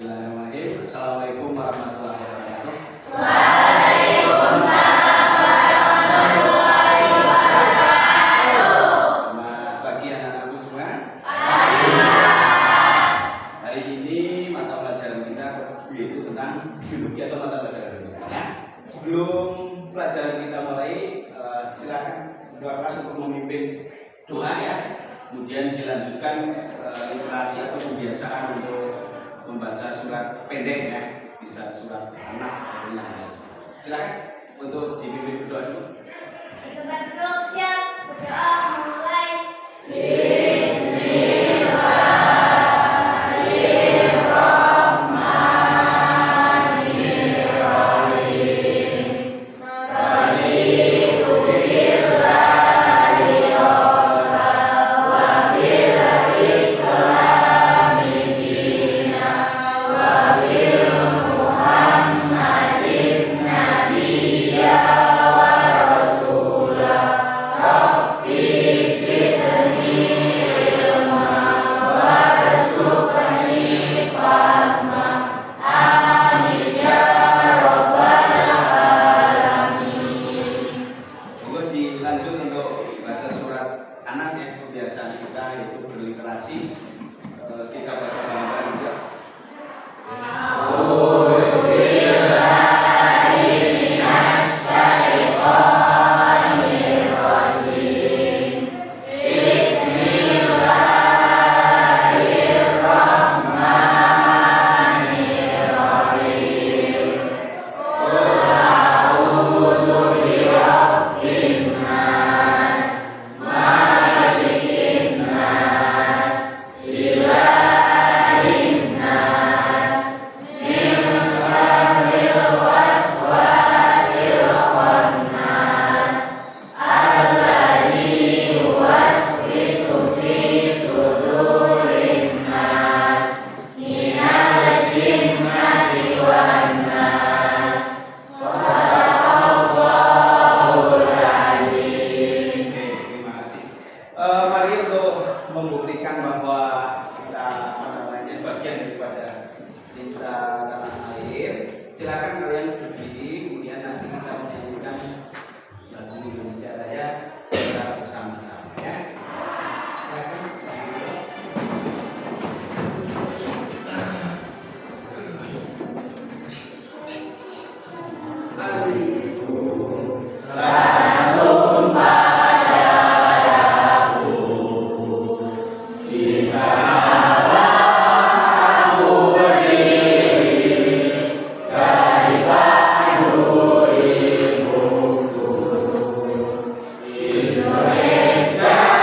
Bismillahirrahmanirrahim. Assalamualaikum warahmatullahi wabarakatuh. Waalaikumsalam warahmatullahi wabarakatuh. Selamat pagi anak-anakku semua. Hari ini mata pelajaran kita yaitu tentang biologi atau mata pelajaran biologi. Ya. Sebelum pelajaran kita mulai, silakan ketua kelas untuk memimpin doa ya. Kemudian dilanjutkan literasi atau kebiasaan untuk membaca surat pendek ya, bisa surat Anas atau lainnya. Silakan untuk dipimpin berdoa dulu. Kita berdua siap, berdoa mulai. Lanjut untuk baca surat Anas ya, kebiasaan kita yaitu berliterasi. Kita baca bareng-bareng juga. Mari untuk membuktikan bahwa kita bagian daripada cinta tanah air. Silakan kalian berdiri, kemudian nanti kita menyanyikan lagu Indonesia Raya secara bersama-sama ya. Silakan. Indonesia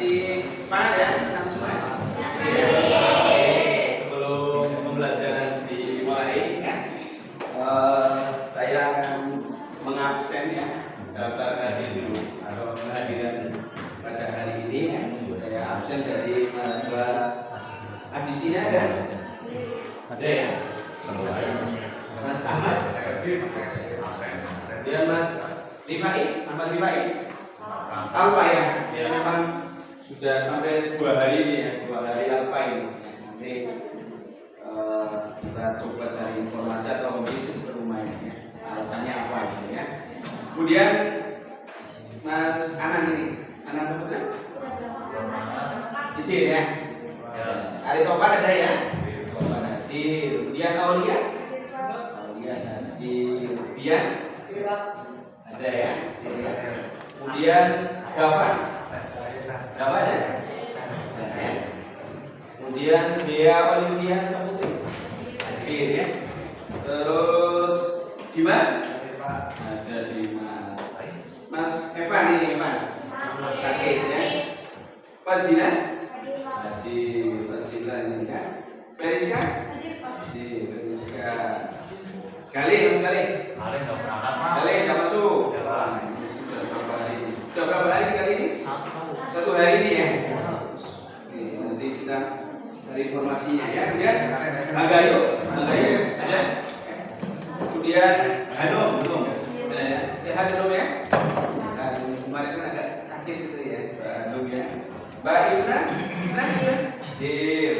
Masih semangat ya, anak semua? Sebelum pembelajaran dimulai, ya, saya akan mengabsen ya daftar hadir dulu atau kehadiran pada hari ini ya. Saya absen dari Mbak Agustina ada ya? Mas Ahmad, dan Mas Rifai, Ahmad Rifai. Tahu Pak ya? Dia memang sudah sampai 2 hari ini ya, 2 hari alfa ini. Nanti kita coba cari informasi atau visit ke rumah ini ya. Alasannya apa gitu ya. Kemudian Mas Anang ini, Anang apa tadi? Izin ya. Ari Topan ada ya? Topan di Bian Aulia. Aulia di Bian ada ya. Kemudian Dava ada. Kemudian Dea Olivia Saputri hadir ya. Terus Dimas ada Dimas. Mas Evan ini Evan sakit ya. Fazina hadir. Fazila ini kan. Periska hadir. Periska Kali nggak berangkat Pak. Kali nggak masuk. Sudah berapa hari kali ini? 1 hari ini ya. Oke, nanti kita cari informasinya ya. Kemudian Magayu ada. Kemudian Hanum belum. Sehat belum ya? Kemarin kan agak sakit gitu ya, Mbak Hanum ya. Mbak Ifna hadir.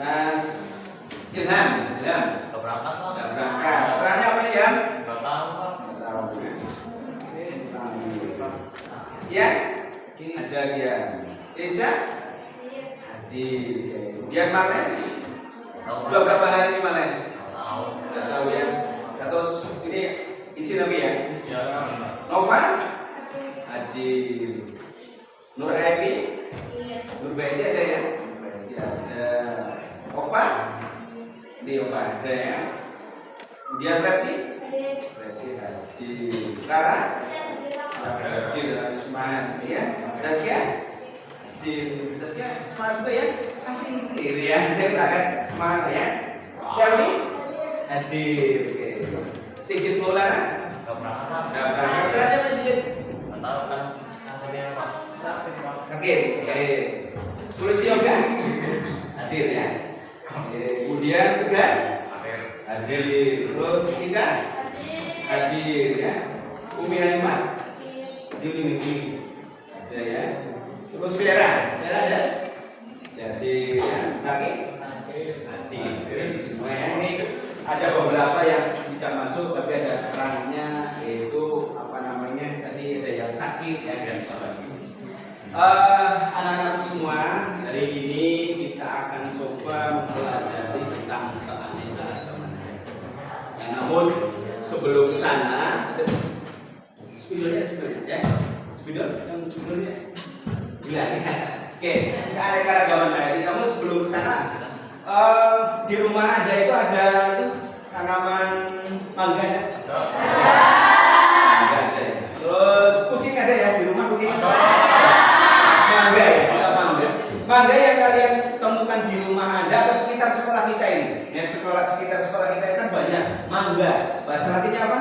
Mas Ilham nggak berangkat. Perannya apa nih ya? Nggak tahu ya. Ya, ada dia. Esa hadir. Kemudian Males. Sudah berapa hari ini Males? Tidak tahu ya. Terus ini izin apa ya? Nova hadir. Nur Evi, Nur Baidi ada ya? Baidi ada. Ova, di Ova ada ya. Kemudian Repti hadir. Rara hadir. Semangat ya. Saskia hadir. Saskia semangat juga ya. Hadir ya. Kita berangkat semangat ya. Selvi hadir. Sigit Maulana nggak berangkat. Berangkat apa Sigit? Sakit. Sulis Yoga hadir ya. Kemudian Tegar hadir. Terus Ika hadir ya. Umi Halimah Umi ada ya. Terus Vera ada. Jadi sakit hadir semua ya. Ini ada beberapa yang tidak masuk tapi ada keterangannya, yaitu apa namanya tadi ada yang sakit ya dan sebagainya. Anak-anak semua, hari ini kita akan coba mempelajari tentang keanekaragaman. Ya, namun sebelum ke sana, spidolnya ya, spidolnya gila ya. Oke, keanekaragaman hayati. Namun sebelum ke sana, di rumah ada itu tanaman mangga ya. Mangga ada ya. Terus kucing ada ya di rumah kucing. Mangga ya, mangga yang kalian temukan di rumah Anda atau sekitar sekolah kita ini. Ya, sekitar sekolah kita kan banyak mangga. Bahasa latinnya apa?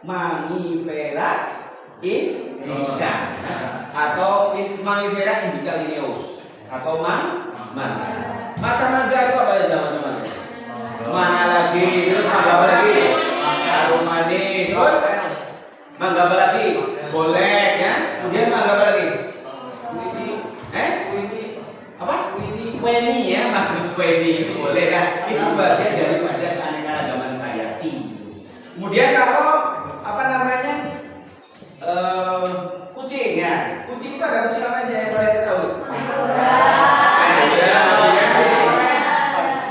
Mangifera indica atau Mangifera indica lineus atau mangga. Macam mangga itu apa aja macam mangga? Mana lagi? Terus mangga apa lagi? Harum manis. Terus mangga apa lagi? Golek ya. Kemudian mangga apa lagi? Apa? Weni ya, maksud weni boleh lah. Itu bagian daripada keanekaragaman hayati. Kemudian kalau apa namanya kucing ya, kucing itu ada kucing apa aja yang kalian tahu?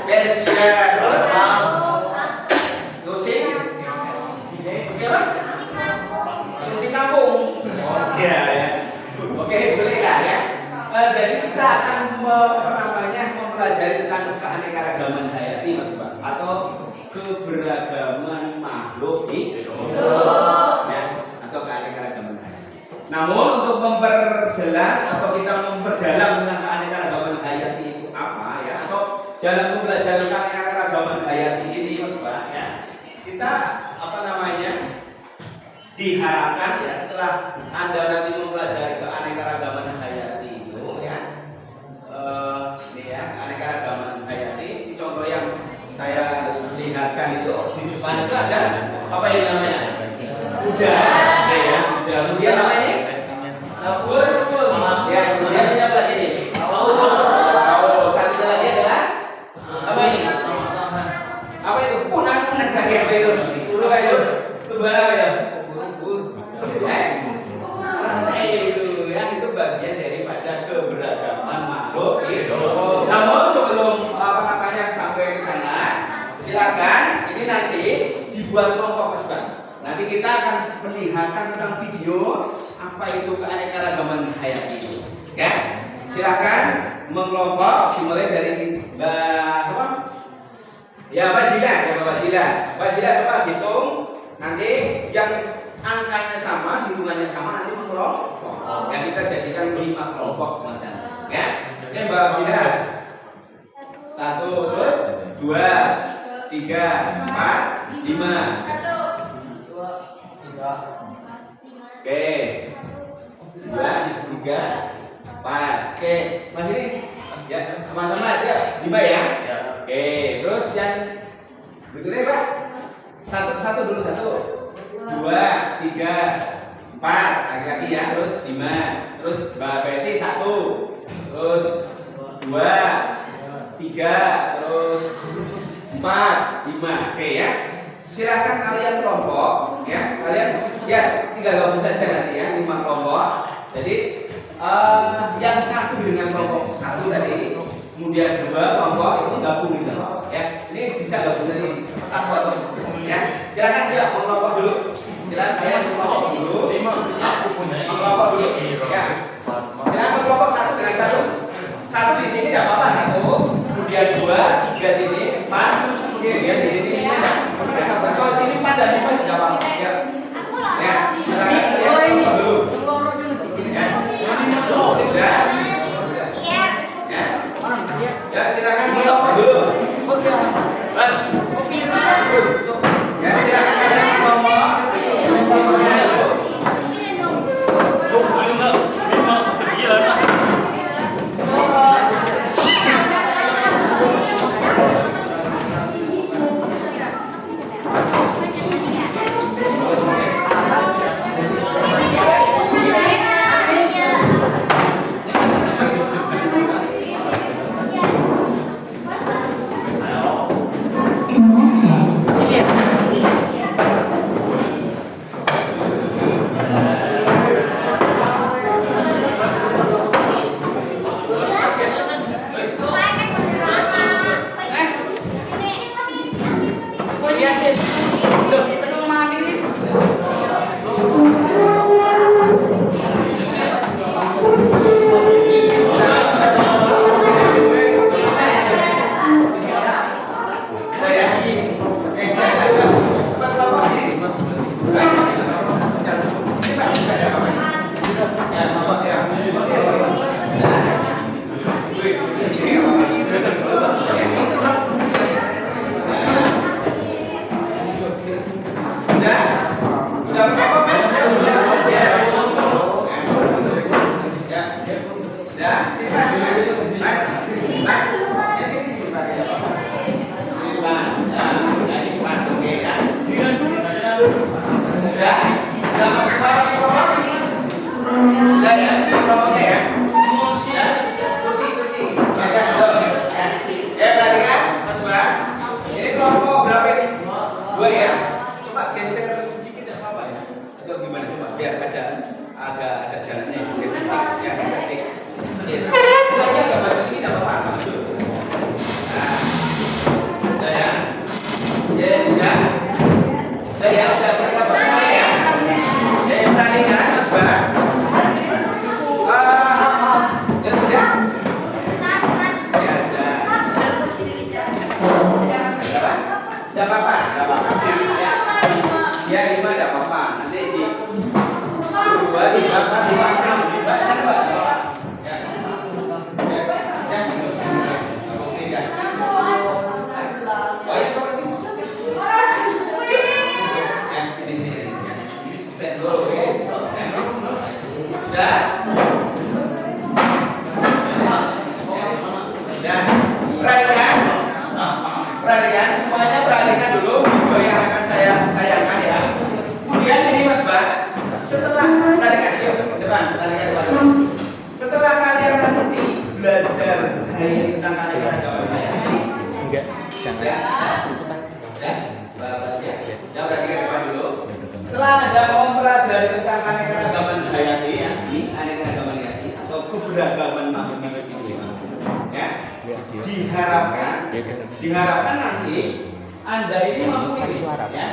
Persia, terus kucing apa? Kucing kampung. Ya. Oke, boleh lah ya. Jadi kita akan mempelajari tentang keanekaragaman hayati Mas Pak, atau keberagaman makhluk hidup ya, atau keanekaragaman hayati. Namun untuk memperjelas atau kita dalam tentang keanekaragaman hayati itu apa ya, atau dalam pembelajaran keanekaragaman hayati ini Mas Pak ya, kita apa namanya diharapkan ya setelah Anda nanti mempelajari keanekaragaman hayati itu ya, ini ya keanekaragaman hayati. Contoh yang saya lihatkan itu di depan itu ada apa ini namanya? Kuda, ya. Kemudian apa ini? Bus, ya. Kemudian ini apa lagi ini? Paus. Satu lagi adalah apa ini? Apa itu? Kunang lagi apa itu? Dulu apa itu? Tebal apa ya? Rantai itu, yang itu bagian daripada keberagaman makhluk hidup. Namun sebelum apa namanya sampai ke sana, silakan ini nanti dibuat kelompok Mas Bang. Nanti kita akan melihatkan tentang video apa itu keanekaragaman hayati itu. Ya, silakan mengelompok dimulai dari Mbak apa? Ya Mbak Sila, Mbak Sila coba hitung. Nanti yang angkanya sama, hitungannya sama nanti mengelompok. Ya kita jadikan 5 kelompok semacam. Ya, ini Mbak Sila. 1, terus 2, 3, 4, 5. Oke, 2, 3, 4. Oke, Mas ini ya sama-sama aja 5 ya. Oke, terus yang berikutnya Pak. Satu dulu, 1, 2, 3, 4 lagi-lagi ya, terus 5. Terus Mbak Betty 1, terus 2, 3, terus 4, 5. Oke ya. Silakan kalian kelompok ya, kalian ya tinggal gabung saja nanti ya 5 kelompok. Jadi yang satu dengan kelompok 1 tadi, kemudian 2 kelompok itu gabung gitu ya. Ini bisa gabung tadi 1 atau ya. Silakan ya kelompok dulu. Silakan kalian kelompok dulu. 5 aku punya kelompok dulu ya. Silakan kelompok 1 dengan 1. 1 di sini tidak apa-apa, 1. Kemudian 2, 3 sini, 4. Kemudian di sini kalau sini 4 dan 5 sudah apa? Ya. Ya, silakan kalian kelompok dulu. Ya. Ya. Ya. Ya, silakan kelompok dulu. Ya, silakan kalian kelompok. Kelompoknya dulu. perhatikan depan dulu. Setelah Anda mempelajari tentang keanekaragaman hayati, ya, keanekaragaman hayati atau keberagaman makhluk hidup ini, ya, diharapkan nanti Anda ini mampu ini, ya,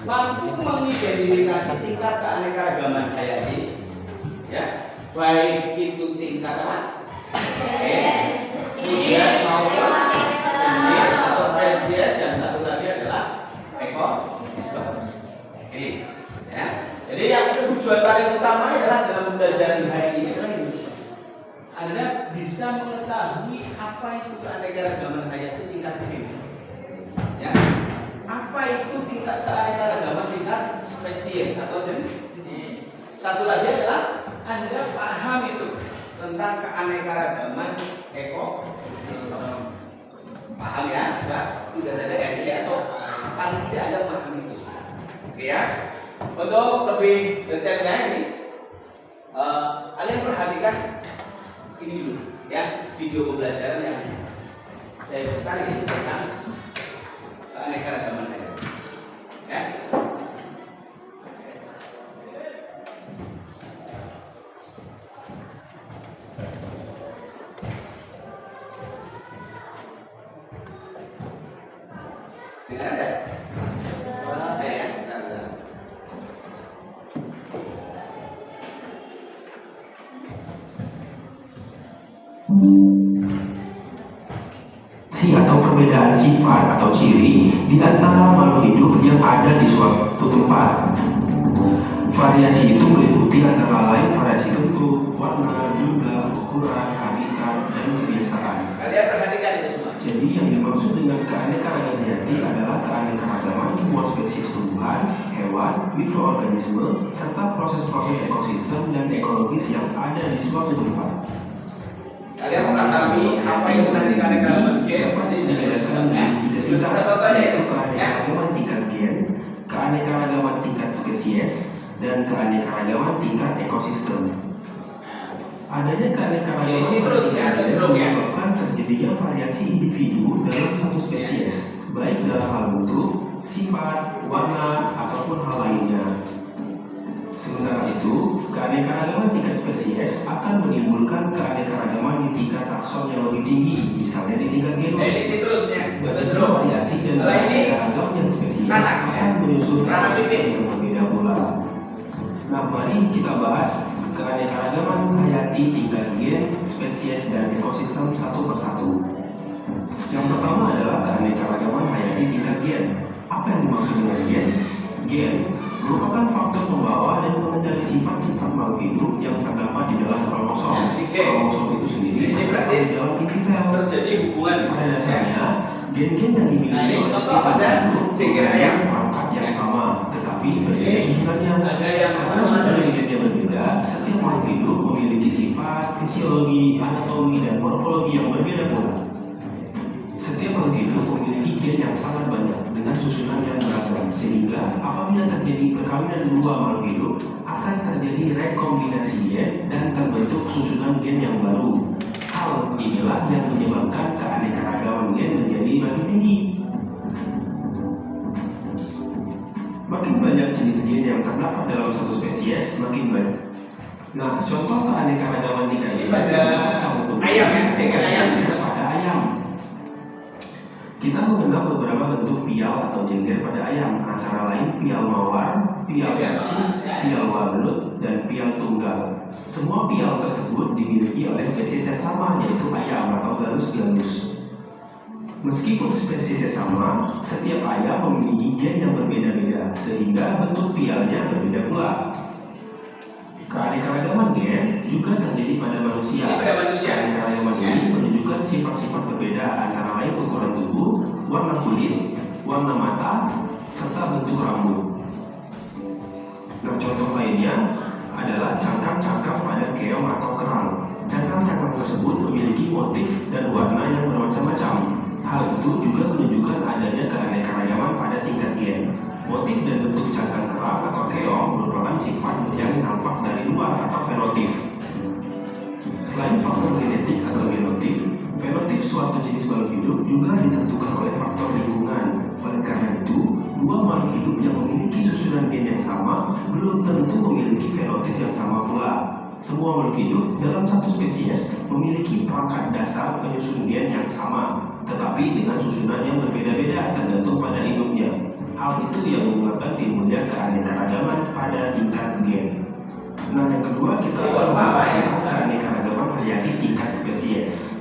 mampu mengidentifikasi tingkat keanekaragaman hayati, ya, baik itu tingkat apa? Kemudian maupun jenis atau spesies, dan satu lagi adalah ekosistem. Ini, ya. Jadi yang tujuan paling utama adalah dalam pembelajaran hari ini Anda bisa mengetahui apa itu keanekaragaman hayati tingkat ini. Ya. Apa itu tingkat keanekaragaman tingkat spesies atau jenis? Satu lagi adalah Anda paham itu tentang keanekaragaman ekosistem. Paham ya? Sudah ada idea atau paling tidak ada paham itu. Oke ya. Untuk lebih detailnya ini, kalian perhatikan ini dulu ya, video pembelajaran yang saya berikan ini tentang keanekaragaman hayati. Ya. Dengar ada? Ada ya? Ada. Atau perbedaan sifat atau ciri di antara makhluk hidup yang ada di suatu tempat. Variasi itu meliputi antara lain variasi bentuk, warna, jumlah, ukuran, habitat, dan kebiasaan. Kalian perhatikan itu semua. Jadi yang dimaksud dengan keanekaragaman hayati adalah keanekaragaman semua spesies tumbuhan, hewan, mikroorganisme, serta proses-proses ekosistem dan ekologis yang ada di suatu tempat. Kalian memahami apa itu nanti keanekaragaman gen? Terus ada contohnya itu, keanekaragaman tingkat gen, keanekaragaman tingkat spesies, dan keanekaragaman tingkat ekosistem. Adanya keanekaragaman menyebabkan terjadinya variasi individu dalam satu spesies, baik dalam hal bentuk, sifat, warna, ataupun hal lainnya. Sementara itu, keanekaragaman tingkat spesies akan menimbulkan keanekaragaman di tingkat takson yang lebih tinggi, misalnya di tingkat genus. Variasi dan keanekaragaman spesies akan menyusul ekosistem yang berbeda pula. Nah, mari kita bahas keanekaragaman hayati tingkat gen, spesies, dan ekosistem satu persatu. Yang pertama adalah keanekaragaman hayati tingkat gen. Apa yang dimaksud dengan gen? Gen merupakan faktor pembawa dan pengendali sifat-sifat makhluk hidup yang terdapat di dalam kromosom. Kromosom itu sendiri terdapat di dalam inti sel. Terjadi hubungan. Pada dasarnya, gen-gen yang dimiliki oleh setiap makhluk memiliki perangkat yang sama, tetapi berbeda susunannya. Karena susunan gen yang berbeda, setiap makhluk hidup memiliki sifat, fisiologi, anatomi, dan morfologi yang berbeda pula. Setiap makhluk hidup memiliki gen yang sangat banyak dengan susunan yang beragam, sehingga apabila terjadi perkawinan dua makhluk hidup akan terjadi rekombinasi gen dan terbentuk susunan gen yang baru. Hal inilah yang menyebabkan keanekaragaman gen menjadi makin tinggi. Makin banyak jenis gen yang terdapat dalam satu spesies, makin banyak. Nah, contoh keanekaragaman tingkat gen pada ayam ya, ceker ayam. Pada ayam. Kita mengenal beberapa bentuk pial atau jengger pada ayam, antara lain pial mawar, pial percis, pial walut, dan pial tunggal. Semua pial tersebut dimiliki oleh spesies yang sama, yaitu ayam atau Gallus. Meskipun spesies yang sama, setiap ayam memiliki gen yang berbeda-beda, sehingga bentuk pialnya berbeda pula. Keanekaragaman gen juga terjadi pada manusia. Keanekaragaman ini menunjukkan sifat-sifat berbeda antara lain ukuran tubuh, warna kulit, warna mata, serta bentuk rambut. Nah, contoh lainnya adalah cangkang-cangkang pada keong atau kerang. Cangkang-cangkang tersebut memiliki motif dan warna yang bermacam-macam. Hal itu juga menunjukkan adanya keanekaragaman pada tingkat gen. Motif dan bentuk cangkang kerang atau keong merupakan sifat yang nampak dari luar atau fenotip. Selain faktor genetik atau genotip, Fenotip suatu jenis makhluk hidup juga ditentukan oleh faktor lingkungan. Oleh karena itu, dua makhluk hidup yang memiliki susunan gen yang sama belum tentu memiliki fenotip yang sama pula. Semua makhluk hidup dalam satu spesies memiliki perangkat dasar penyusun gen yang sama, tetapi dengan susunan yang berbeda-beda tergantung pada induknya. Hal itu yang menyebabkan timbulnya keanekaragaman pada tingkat gen. Nah, yang kedua kita akan membahas keanekaragaman hayati tingkat spesies.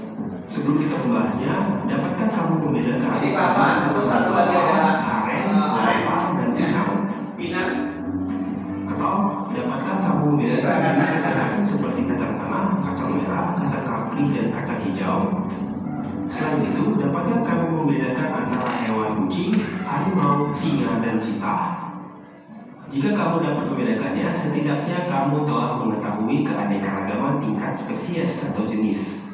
Sebelum kita membahasnya, dapatkah kamu membedakan Ini apa? Terus satu lagi adalah aren, larva, dan pinang? Pinang. Atau dapatkah kamu membedakan jenis kacang seperti kacang tanah, kacang merah, kacang kapri, dan kacang hijau? Selain itu, dapatkah kamu membedakan antara hewan kucing, harimau, singa, dan cheetah? Jika kamu dapat membedakannya, setidaknya kamu telah mengetahui keanekaragaman tingkat spesies atau jenis.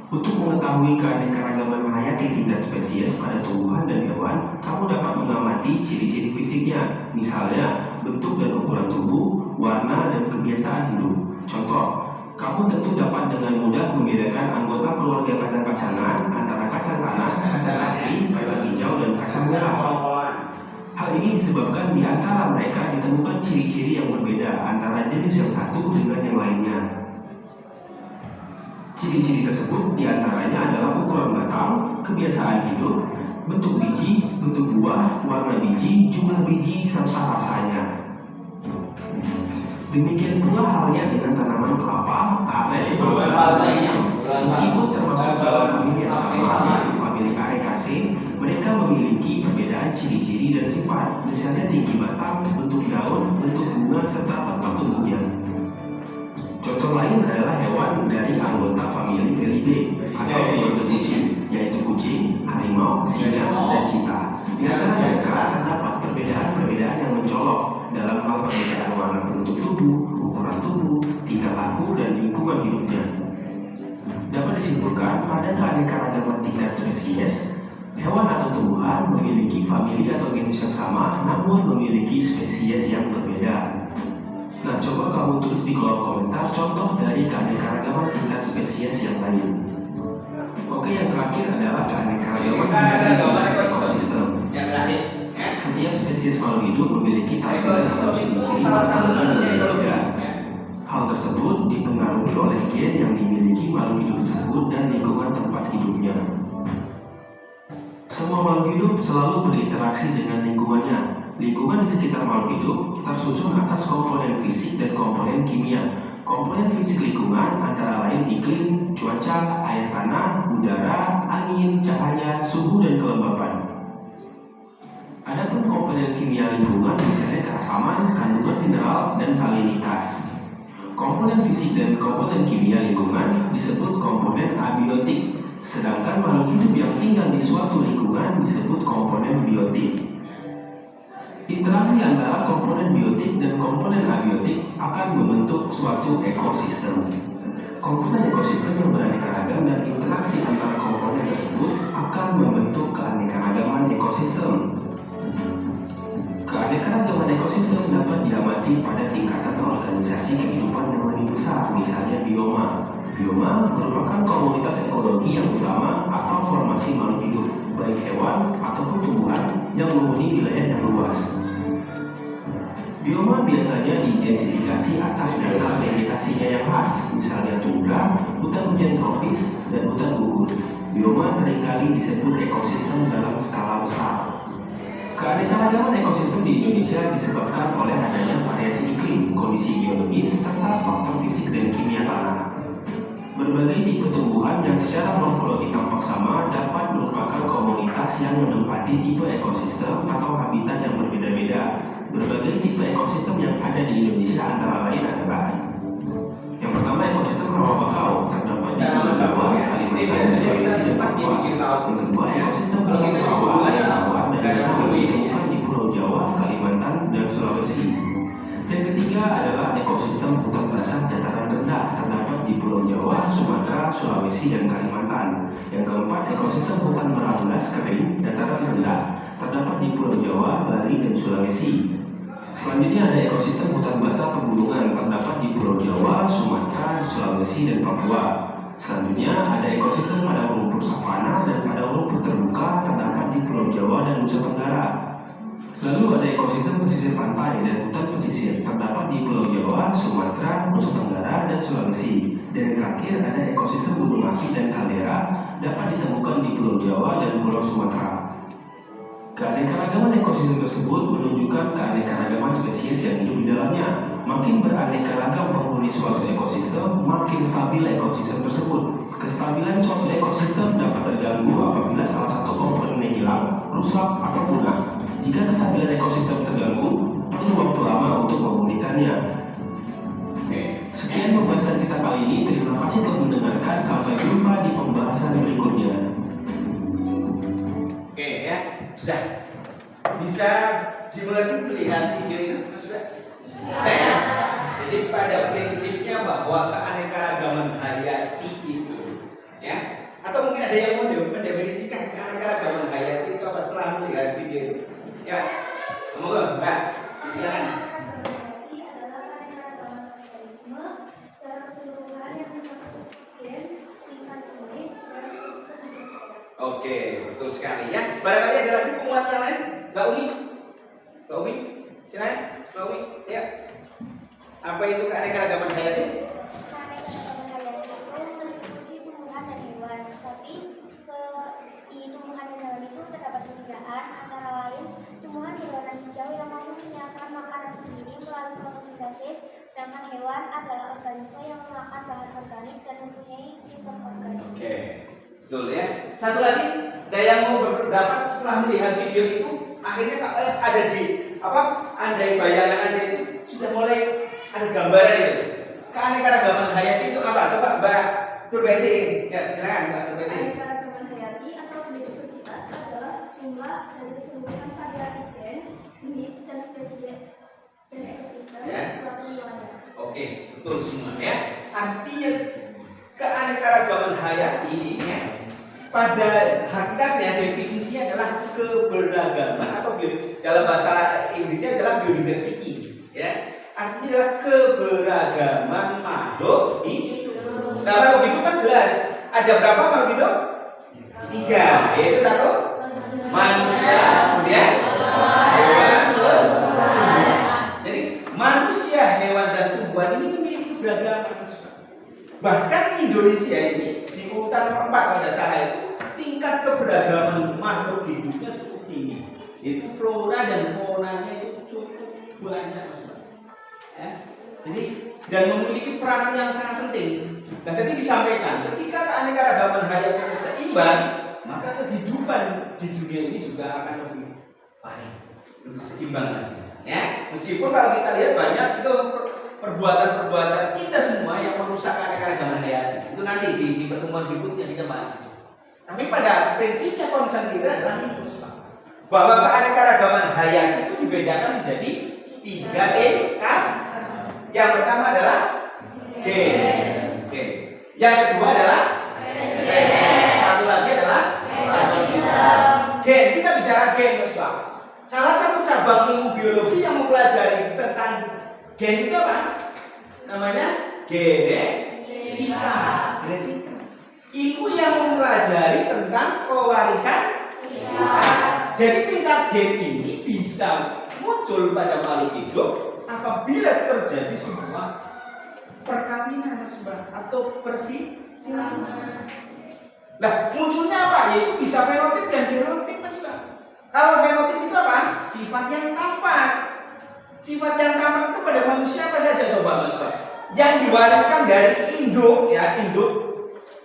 Untuk mengetahui keanekaragaman hayati tingkat spesies pada tumbuhan dan hewan, kamu dapat mengamati ciri-ciri fisiknya, misalnya bentuk dan ukuran tubuh, warna, dan kebiasaan hidup. Contoh, kamu tentu dapat dengan mudah membedakan anggota keluarga kacang-kacangan antara kacang tanah, kacang kapri, kacang hijau, dan kacang merah. Hal ini disebabkan di antara mereka ditemukan ciri-ciri yang berbeda antara jenis yang satu dengan yang lainnya. Ciri-ciri tersebut diantaranya adalah ukuran batang, kebiasaan hidup, bentuk biji, bentuk buah, warna biji, jumlah biji, serta rasanya. Demikian pula halnya dengan tanaman kelapa, aren, dan meskipun termasuk dalam famili yang sama, yaitu famili Arecaceae, mereka memiliki perbedaan ciri-ciri dan sifat, misalnya tinggi batang, bentuk daun, bentuk bunga, serta tempat tumbuhnya. Contoh lain adalah hewan dari anggota famili Felidae atau keluarga kucing, yaitu kucing, harimau, singa, dan cheetah. Di antara mereka terdapat perbedaan-perbedaan yang mencolok dalam hal perbedaan warna bentuk tubuh, ukuran tubuh, tingkah laku, dan lingkungan hidupnya. Dapat disimpulkan pada keanekaragaman tingkat spesies, hewan atau tumbuhan memiliki famili atau genus yang sama, namun memiliki spesies yang berbeda. Nah, coba kamu tulis di kolom komentar contoh dari keanekaragaman tingkat spesies yang lain. Oke, yang terakhir adalah keanekaragaman tingkat ekosistem. Yang terakhir, Setiap spesies makhluk hidup memiliki tampilan atau ciri-ciri morfologi yang berbeda. Hal tersebut dipengaruhi oleh gen yang dimiliki makhluk hidup tersebut dan lingkungan tempat hidupnya. Semua makhluk hidup selalu berinteraksi dengan lingkungannya. Lingkungan di sekitar makhluk hidup tersusun atas komponen fisik dan komponen kimia. Komponen fisik lingkungan antara lain iklim, cuaca, air tanah, udara, angin, cahaya, suhu, dan kelembapan. Adapun komponen kimia lingkungan misalnya keasaman, kandungan mineral, dan salinitas. Komponen fisik dan komponen kimia lingkungan disebut komponen abiotik, sedangkan makhluk hidup yang tinggal di suatu lingkungan disebut komponen biotik. Interaksi antara komponen biotik dan komponen abiotik akan membentuk suatu ekosistem. Komponen ekosistem yang beraneka ragam dan interaksi antara komponen tersebut akan membentuk keanekaragaman ekosistem. Keanekaragaman ekosistem dapat diamati pada tingkatan organisasi kehidupan yang lebih besar, misalnya bioma. Bioma merupakan komunitas ekologi yang utama atau formasi makhluk hidup, baik hewan ataupun tumbuhan yang menghuni wilayah yang luas. Bioma biasanya diidentifikasi atas dasar vegetasinya yang khas, misalnya tundra, hutan hujan tropis, dan hutan gugur. Bioma seringkali disebut ekosistem dalam skala besar. Keanekaragaman ekosistem di Indonesia disebabkan oleh adanya variasi iklim, kondisi geologis, serta faktor fisik dan kimia tanah. Berbagai tipe tumbuhan yang secara morfologi tampak sama dapat merupakan komunitas yang menempati tipe ekosistem atau habitat yang berbeda-beda. Berbagai tipe ekosistem yang ada di Indonesia antara lain adalah: yang pertama, ekosistem rawa bakau terdapat di Pulau Jawa, Kalimantan, Sulawesi, dan Papua. Yang kedua, ekosistem pulau rawa, air tawar, dan danau ditemukan di Pulau Jawa, Kalimantan, dan Sulawesi. Yang ketiga adalah ekosistem hutan basah dataran rendah terdapat di Pulau Jawa, Sumatera, Sulawesi, dan Kalimantan. Yang keempat, ekosistem hutan merambat kering dataran rendah terdapat di Pulau Jawa, Bali, dan Sulawesi. Selanjutnya ada ekosistem hutan basah pegunungan terdapat di Pulau Jawa, Sumatera, Sulawesi, dan Papua. Selanjutnya ada ekosistem padang rumput savana dan padang rumput terbuka terdapat di Pulau Jawa dan Nusa Tenggara. Lalu ada ekosistem pesisir pantai dan hutan pesisir terdapat di Pulau Jawa, Sumatera, Nusa Tenggara, dan Sulawesi. Dan yang terakhir ada ekosistem gunung api dan kaldera dapat ditemukan di Pulau Jawa dan Pulau Sumatera. Keanekaragaman ekosistem tersebut menunjukkan keanekaragaman spesies yang hidup di dalamnya. Makin beraneka ragam penghuni suatu ekosistem, makin stabil ekosistem tersebut. Kestabilan suatu ekosistem dapat terganggu apabila salah satu komponennya hilang, rusak, atau punah. Jika kestabilan ekosistem terganggu, perlu waktu lama untuk memulihkannya. Sekian pembahasan kita kali ini. Terima kasih telah mendengarkan. Sampai jumpa di pembahasan berikutnya. Oke ya, sudah bisa dimengerti melihat video itu sudah. Saya. Jadi pada prinsipnya bahwa keanekaragaman hayati itu, ya, atau mungkin ada yang mau mendefinisikan keanekaragaman hayati itu apa setelah melihat video itu? Ya, semoga Mbak, silakan. Oke, betul sekali ya. Barangkali ada lagi penguatan lain, Mbak Umi? Mbak Umi, silakan. Mbak Umi, ya. Apa itu keanekaragaman hayati? Keanekaragaman hayati itu meliputi tumbuhan dan hewan. Tapi di tumbuhan dan hewan itu terdapat perbedaan, antara lain tumbuhan berwarna hijau yang mampu menyiapkan makanan sendiri melalui fotosintesis, sedangkan hewan adalah organisme yang memakan bahan organik dan mempunyai sistem organik. Oke, betul ya. Satu lagi, ada yang mau berpendapat setelah melihat video itu, akhirnya ada di apa? Andai bayangan Anda itu sudah mulai ada gambaran itu. Keanekaragaman hayati itu apa? Coba Mbak Nurbetin. Ya, silakan Mbak Nurbetin. Keanekaragaman hayati atau biodiversitas adalah jumlah dari keseluruhan variasi gen, jenis dan spesies dan ekosistem Ya. suatu wilayah. Oke, betul semua ya. Artinya keanekaragaman hayati ini ya, pada hakikatnya definisinya adalah keberagaman atau dalam bahasa Inggrisnya adalah biodiversity ya. Artinya adalah keberagaman makhluk hidup. Nah, makhluk hidup kan jelas. Ada berapa makhluk hidup? 3, yaitu 1 manusia, kemudian hewan, terus tumbuhan. Jadi manusia, hewan dan tumbuhan ini memiliki keberagaman. Bahkan Indonesia ini di urutan nomor 4 kalau tidak salah itu tingkat keberagaman makhluk hidupnya cukup tinggi. Itu flora dan faunanya itu cukup banyak, Mas. Ya. Jadi dan memiliki peranan yang sangat penting. Dan tadi disampaikan, ketika keanekaragaman hayati seimbang, maka kehidupan di dunia ini juga akan lebih baik, lebih seimbang lagi. Ya, meskipun kalau kita lihat banyak itu perbuatan-perbuatan kita semua yang merusak keanekaragaman hayati. Itu nanti di pertemuan berikutnya kita bahas. Tapi pada prinsipnya konsen kita adalah ini, bahwa keanekaragaman hayati itu dibedakan menjadi 3 tingkat. Yang pertama adalah gen. Yang kedua adalah spesies. Satu lagi adalah ekosistem. Gen, kita bicara gen, Mas Pak. Salah satu cabang ilmu biologi yang mempelajari tentang gen itu apa? Namanya genetika. Ilmu yang mempelajari tentang pewarisan sifat. Jadi tingkat gen ini bisa muncul pada makhluk hidup apabila terjadi sebuah perkawinan atau persinggahan. Nah, munculnya apa? Yaitu bisa fenotip dan genotip, Mas Bang. Kalau fenotip itu apa? Sifat yang tampak. Sifat yang tampak itu pada manusia apa saja coba, Mas Bang? Yang diwariskan dari induk, ya, induk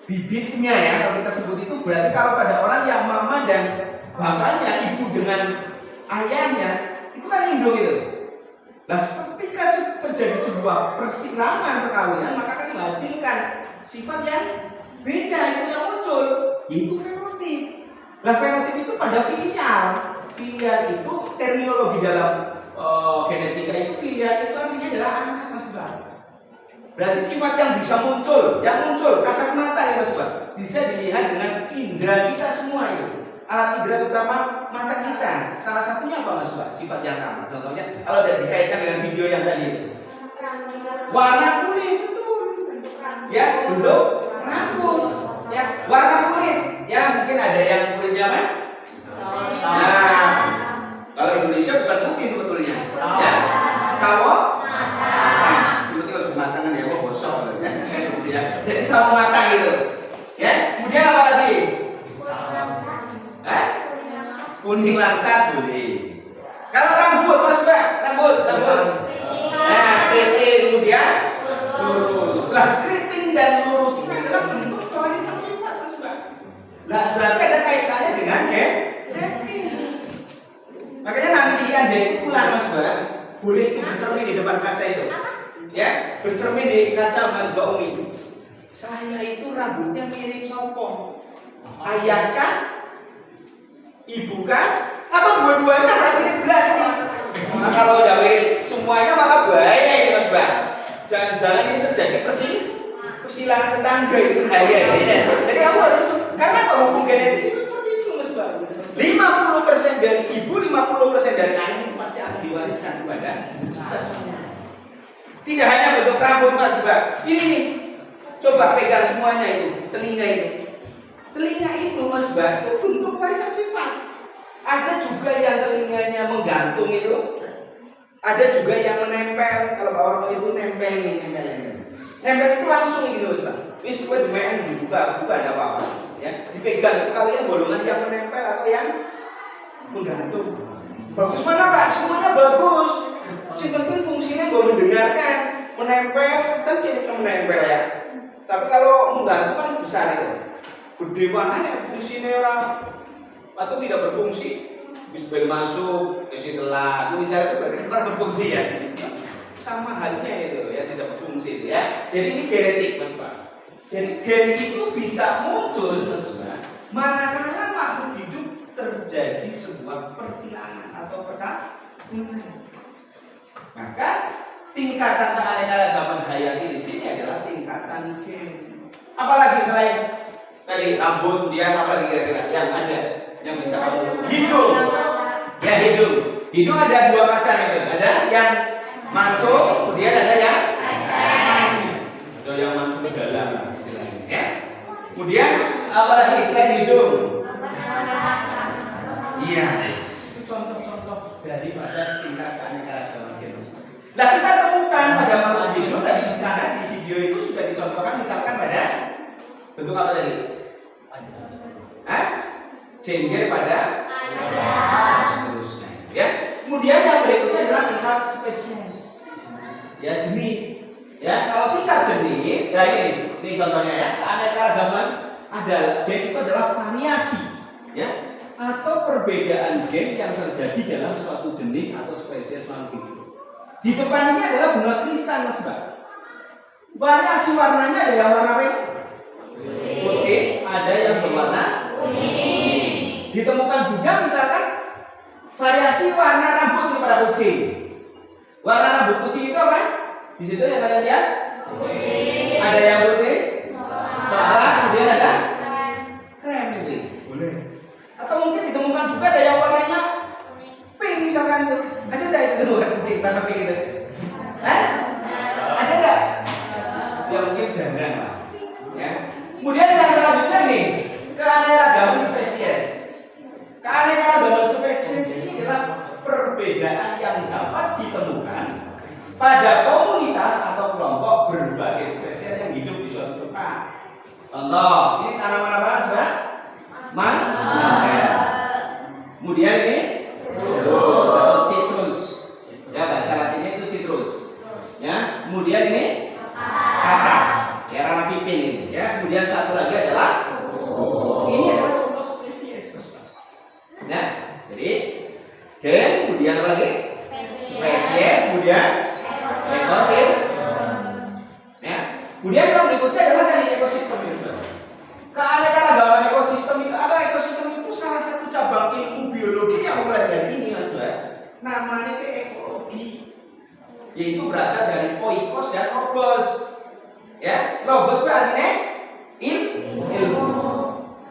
bibitnya ya. Kalau kita sebut itu berarti kalau pada orang yang mama dan bapaknya, ibu dengan ayahnya, itu kan induk itu. Nah, ketika terjadi sebuah persilangan perkawinan, maka akan menghasilkan sifat yang beda, itu yang muncul, yaitu fenotip. Nah, fenotip itu pada filial. Filial itu terminologi dalam genetika itu, filial itu artinya adalah anak, Mas Bang. Berarti sifat yang bisa muncul, kasat mata ya Mas Bang, bisa dilihat dengan indera kita semua itu. Alat indera utama mata kita. Salah satunya apa Mas Pak? Sifat yang sama. Contohnya kalau dikaitkan dengan video yang tadi itu. Warna kulit betul. Ya, bentuk Rambut. Ya, warna kulit. Ya, mungkin ada yang kulitnya apa? Nah, kalau Indonesia bukan putih sebetulnya. Ya, sawo matang. Sebetulnya untuk matangan ya, kok bosok ya. Jadi sawo matang gitu. Ya, kemudian apa lagi? Kuning langsat boleh. Kalau rambut Mas Mbak, rambut. Nah, keriting kemudian lurus. Lah, keriting dan lurus ini adalah bentuk kualitas sifat Mas Mbak. Lah, berarti ada kaitannya dengan keriting. Makanya nanti Anda itu pulang Mas Mbak, boleh itu bercermin di depan kaca itu. Ya, bercermin di kaca Mas Mbak Umi. Saya itu rambutnya mirip sopo. Ayah kah? Ibu kah? Atau dua-duanya berarti belas nih? Nah, kalau udah mirip semuanya malah bahaya ini Mas Mbak. Jangan-jangan ini terjadi persilangan tetangga itu bahaya ini. Jadi kamu harus, karena hukum genetik itu seperti itu Mas Mbak. 50% dari ibu, 50% dari ayah itu pasti akan diwariskan kepada kita semua. Tidak hanya bentuk rambut Mas Mbak. Ini nih, coba pegang semuanya itu, telinga itu. Telinga itu Mas Mbak, itu bentuk warisan sifat. Ada juga yang telinganya menggantung itu. Ada juga yang menempel. Kalau Pak Orno itu nempel. Nempel itu langsung gitu Mas Mbak. Wis kowe dimain dibuka ada apa-apa. Ya, dipegang itu kalian golongan yang menempel atau yang menggantung. Bagus mana Pak? Semuanya bagus. Yang penting fungsinya gue mendengarkan, menempel, kan ciri menempel ya. Tapi kalau menggantung kan besar itu. Gede banget ya fungsinya orang atau tidak berfungsi. Bis bel masuk, isi telat, itu misalnya itu berarti kurang berfungsi ya. Sama halnya itu ya, tidak berfungsi ya. Jadi ini genetik Mas Pak. Jadi gen itu bisa muncul Mas Pak. Manakala makhluk hidup terjadi sebuah persilangan atau perkawinan. Maka tingkatan keanekaragaman hayati di sini adalah tingkatan gen. Apalagi selain tadi rambut, dia apalagi kira-kira yang ada yang bisa kamu hidung. Ya hidung. Hidung ada dua macam itu. Ada yang maco, kemudian ada yang ada yang masuk ke dalam istilahnya. Ya. Kemudian apalagi selain hidung? Iya. Itu contoh-contoh daripada tingkat keanekaragaman gen. Nah kita temukan pada makhluk hidup tadi di sana di video itu sudah dicontohkan misalkan pada bentuk apa tadi? Jengger pada seterusnya. Ya. Kemudian yang berikutnya adalah tingkat spesies. Ya jenis. Ya kalau tingkat jenis, nah ini contohnya ya. Keanekaragaman adalah gen itu adalah variasi, ya, atau perbedaan gen yang terjadi dalam suatu jenis atau spesies makhluk hidup. Di depan ini adalah bunga krisan Mas Mbak. Variasi warnanya ada yang warna apa ini? Putih, ada yang berwarna kuning. Ditemukan juga misalkan variasi warna rambut ini pada kucing. Warna rambut kucing itu apa? Di situ yang kalian lihat? Putih. Ada yang putih, coklat, kemudian ada krem ini. Boleh. Atau mungkin ditemukan juga ada yang warnanya pink misalkan tuh. Ada enggak itu warna kucing warna pink itu? Ada enggak? Ya mungkin jarang lah. Ya. Kemudian yang selanjutnya nih, keanekaragaman spesies. Keanekaragaman spesies ini adalah perbedaan yang dapat ditemukan pada komunitas atau kelompok berbagai spesies yang hidup di suatu tempat. Contoh, ini tanaman apa Mas Mbak? Mangga. Kemudian ini atau citrus. Ya bahasa latinnya itu citrus. Ya, kemudian ini kata. Ya ranah piping ini. Ya, kemudian satu lagi adalah ini adalah contoh spesies, Mas Pak. Nah, jadi gen, kemudian apa lagi? Spesies, kemudian ekosistem. Ya, kemudian yang berikutnya adalah tadi ekosistem itu. Keanekaragaman ekosistem itu atau ekosistem itu salah satu cabang ilmu biologi yang mempelajari ini, Mas Pak. Namanya ekologi. Yaitu berasal dari oikos dan logos. Ya, logos artinya ilmu.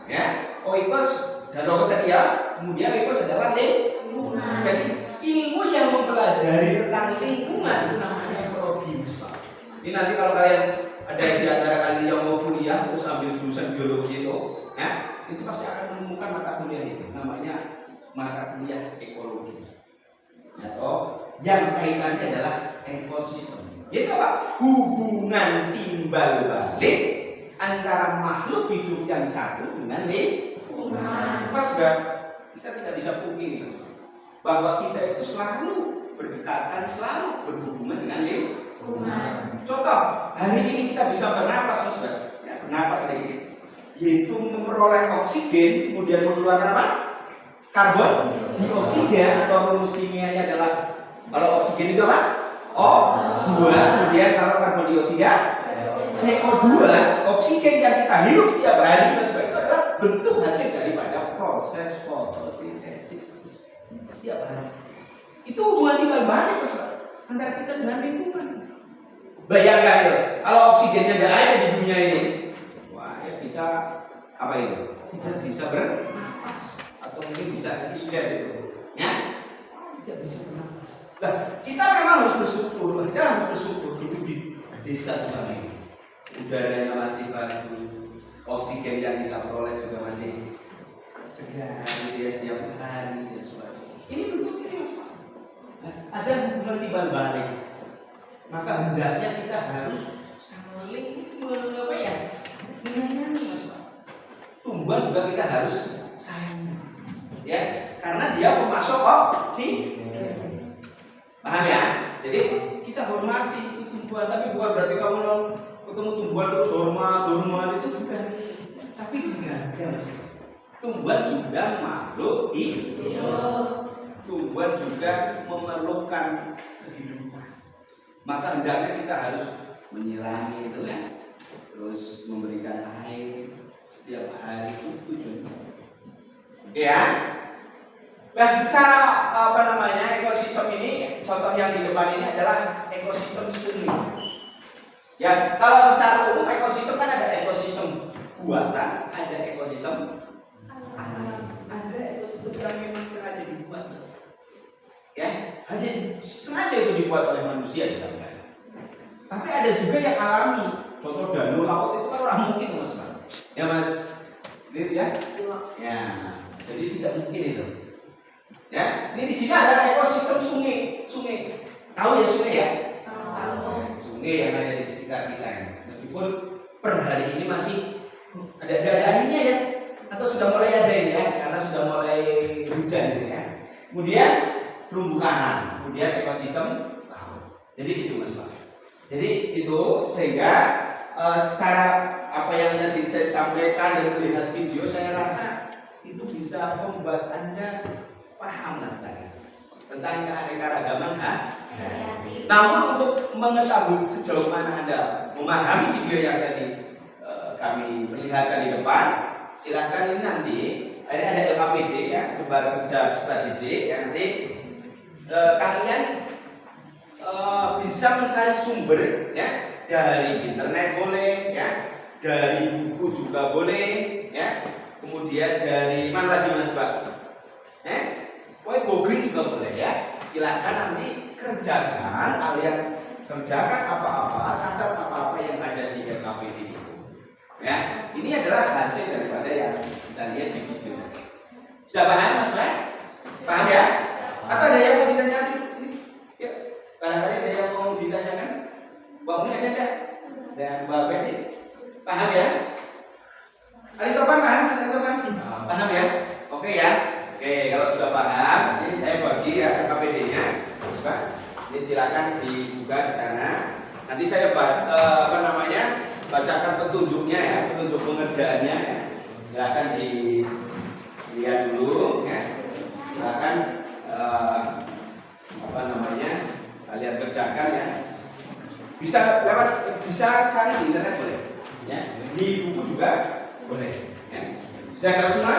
Ya, oikos dan logos tadi ya. Kemudian oikos adalah lingkungan. Jadi ilmu yang mempelajari tentang lingkungan itu namanya ekologi, Mas Pak. Ini nanti kalau kalian ada di antara kalian yang mau kuliah terus ambil jurusan biologi itu pasti akan menemukan mata kuliah itu namanya mata kuliah ekologi atau yang kaitannya adalah ekosistem. Yaitu apa? Hubungan timbal balik antara makhluk hidup yang satu dengan lingkungan. Mas, kita tidak bisa pungkiri bahwa kita itu selalu berdekatan, selalu berhubungan dengan lingkungan. Contoh, hari ini kita bisa bernapas, Mas, ya, bernapas hari ini, yaitu memperoleh oksigen, kemudian mengeluarkan apa? Karbon dioksida, atau rumus kimianya adalah kalau oksigen itu apa? O2, kemudian kalau karbon dioksida CO2. Oksigen yang kita hirup setiap hari, Mas, itu adalah bentuk hasil daripada proses fotosintesis setiap hari. Itu hubungan timbal balik, Mas, antara kita dengan lingkungan. Bayangkan itu, kalau oksigennya tidak ada di dunia ini, wah ya kita apa itu? Tidak bisa bernapas, atau mungkin bisa disujet itu, ya? Tidak bisa bernapas. Nah, kita memang harus bersyukur, hidup di desa kita ini. Udaranya masih bagus, oksigen yang kita peroleh juga masih segar, ya, setiap hari dan sebagainya. Ini bentuk ini, Mas. Nah, ada hubungan timbal balik. Maka hendaknya kita harus saling menyayangi, Mas. Tumbuhan juga kita harus sayangi, ya, karena dia pemasok oksigen. Paham ya? Jadi kita hormati tumbuhan, tapi bukan berarti kamu ketemu tumbuhan terus hormat itu bukan. Tapi dijaga, Mas. Tumbuhan juga makhluk hidup. Tumbuhan juga memerlukan kehidupan. Maka hendaknya kita harus menyirami itu ya, terus memberikan air setiap hari itu tujuannya. Oke ya. Nah, secara ekosistem ini, contoh yang di depan ini adalah ekosistem sungai. Ya, kalau secara umum ekosistem kan ada ekosistem buatan, ada ekosistem alam, ada ekosistem yang memang sengaja dibuat, Mas. Ya, hanya sengaja itu dibuat oleh manusia misalnya. Tapi ada juga yang alami. Contoh danau laut itu kan orang mungkin, Mas. Ya, Mas. Gitu ya? Ya, jadi tidak mungkin itu. Ya, ini di sini ada ekosistem sungai. Tahu ya sungai ya? Tahu. Sungai yang ada di sekitar kita ini. Meskipun per hari ini masih ada airnya ya, atau sudah mulai ada ini ya, karena sudah mulai hujan ini ya. Kemudian terumbu karang, kemudian ekosistem laut. Jadi itu, Mas. Jadi itu sehingga secara apa yang tadi saya sampaikan dan melihat video, saya rasa itu bisa membuat Anda paham tentang keanekaragaman hayati. Namun untuk mengetahui sejauh mana Anda memahami video yang tadi kami perlihatkan di depan, silakan ini nanti ada LKPD ya, lembar kerja peserta didik ya, nanti kalian bisa mencari sumber ya, dari internet boleh ya, dari buku juga boleh ya, kemudian dari mana lagi, Mas Pak? Pokoknya googling juga boleh ya. Silahkan nanti kerjakan, kalian kerjakan apa-apa, catat apa-apa yang ada di LKPD itu. Ya, ini adalah hasil daripada yang kita lihat di video. Sudah paham, Mas Pak? Paham ya? Atau ada yang mau ditanyakan? Ya, barangkali ada yang mau ditanyakan. Mbak Umi ada enggak? Dan Mbak Betty paham ya? Ali Topan paham? Paham ya? Oke ya. Oke, kalau sudah paham, ini saya bagi ya KPD-nya. Coba, ini silakan dibuka di sana. Nanti saya bacakan petunjuknya ya, petunjuk pengerjaannya ya. Silakan dilihat dulu ya. Silakan kalian kerjakan ya. Bisa cari di internet boleh. Ya, di buku juga boleh. Ya. Sudah kalau semua?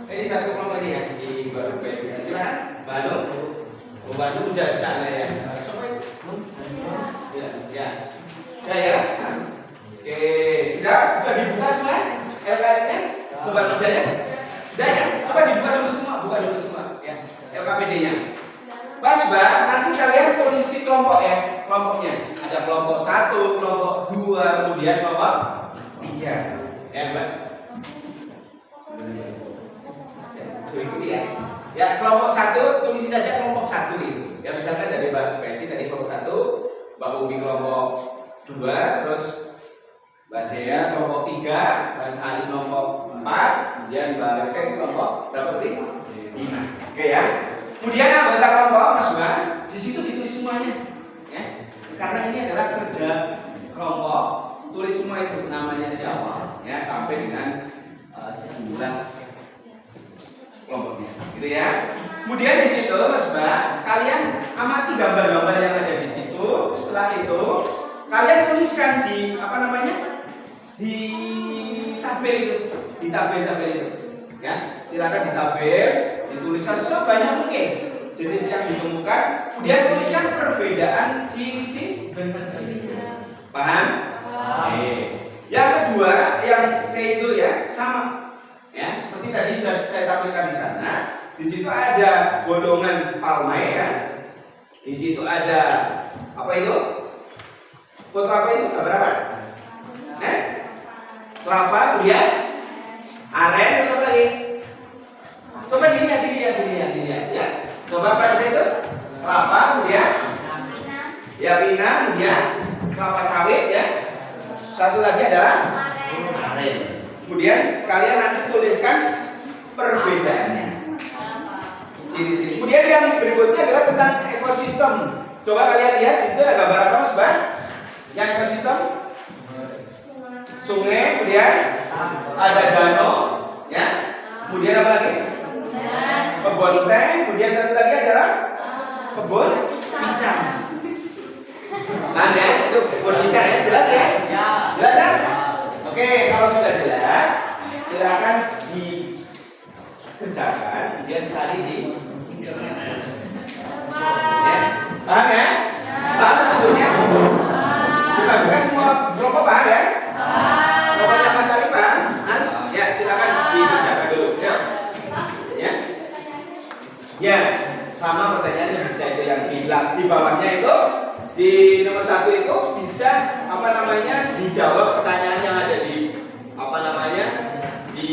Ini satu kelompok ini ya di baru ya. Silakan, Bandung. Bandung udah sana ya. Sampai ya. Ya. Oke, sudah dibuka semua LKS-nya, lembar kerjanya? Sudah ya? Coba dibuka dulu semua, ya. LKPD-nya. Pas Mbak, nanti kalian tulis di kelompok ya, kelompoknya. Ada kelompok 1, kelompok 2, kemudian kelompok 3. Ya Mbak. So, ikuti ya. Ya, kelompok 1 tulis saja kelompok 1 itu. Ya misalkan dari Mbak Fenty tadi kelompok 1, Mbak Umi kelompok 2, terus Mbak Dea kelompok 3, Mas Ali kelompok 4, kemudian Mbak Alexia kelompok berapa tadi? 5. Oke ya. Kemudian anggota kelompok Mas Mbak, di situ ditulis semuanya. Ya. Karena ini adalah kerja kelompok. Tulis semua itu namanya siapa, ya sampai dengan sejumlah kelompoknya, gitu ya. Kemudian di situ Mas Mbak, kalian amati gambar-gambar yang ada di situ. Setelah itu kalian tuliskan di apa namanya? Di tabel itu, di tabel-tabel itu. Ya, silakan di tabel dituliskan sebanyak mungkin jenis yang ditemukan. Kemudian tuliskan perbedaan ciri-ciri. Paham? Oke. Yang kedua, yang C itu ya sama. Ya, seperti tadi sudah saya tampilkan di sana. Di situ ada golongan palmae ya. Di situ ada apa itu? Foto apa itu? Gambar apa? Kelapa, kemudian aren, terus apa lagi? Coba dilihat ya. Coba apa itu? Kelapa, kemudian ya pina, kemudian kelapa sawit ya. Satu lagi adalah aren. Kemudian kalian nanti tuliskan perbedaannya. Ciri-ciri. Kemudian yang berikutnya adalah tentang ekosistem. Coba kalian lihat itu ada gambar apa Mas Bang? Yang ekosistem? Sungai, kemudian ada danau, ya. Kemudian apa lagi? Kebun teh. Kemudian satu lagi adalah kebun pisang. Nah ya, itu kebun pisang ya, jelas ya? Jelas ya? Oke, kalau sudah jelas, silakan dikerjakan, kemudian cari di internet. Ya, paham ya? Paham tentunya? Bukan semua kelompok paham ya? Kelompoknya Mas Ali paham? Ya, silakan dikerjakan dulu. Ya. Ya, sama pertanyaannya bisa itu yang di bawahnya itu. Di nomor 1 itu bisa apa namanya dijawab pertanyaan yang ada di apa namanya di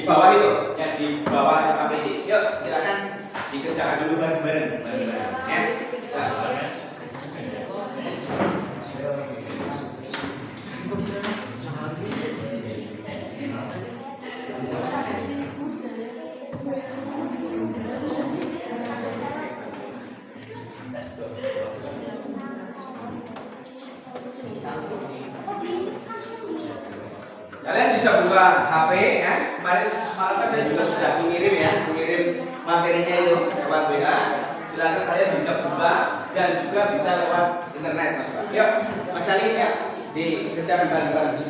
bawah itu ya, di bawah KPD. Yuk silakan dikerjakan dulu bareng-bareng ya. Kalian bisa buka HP ya. Kemarin semalam kan saya juga sudah mengirim materinya itu lewat WA. Silakan kalian bisa buka dan juga bisa lewat internet Mas. Yuk, Mas Ali ya, dikerjakan bareng-bareng.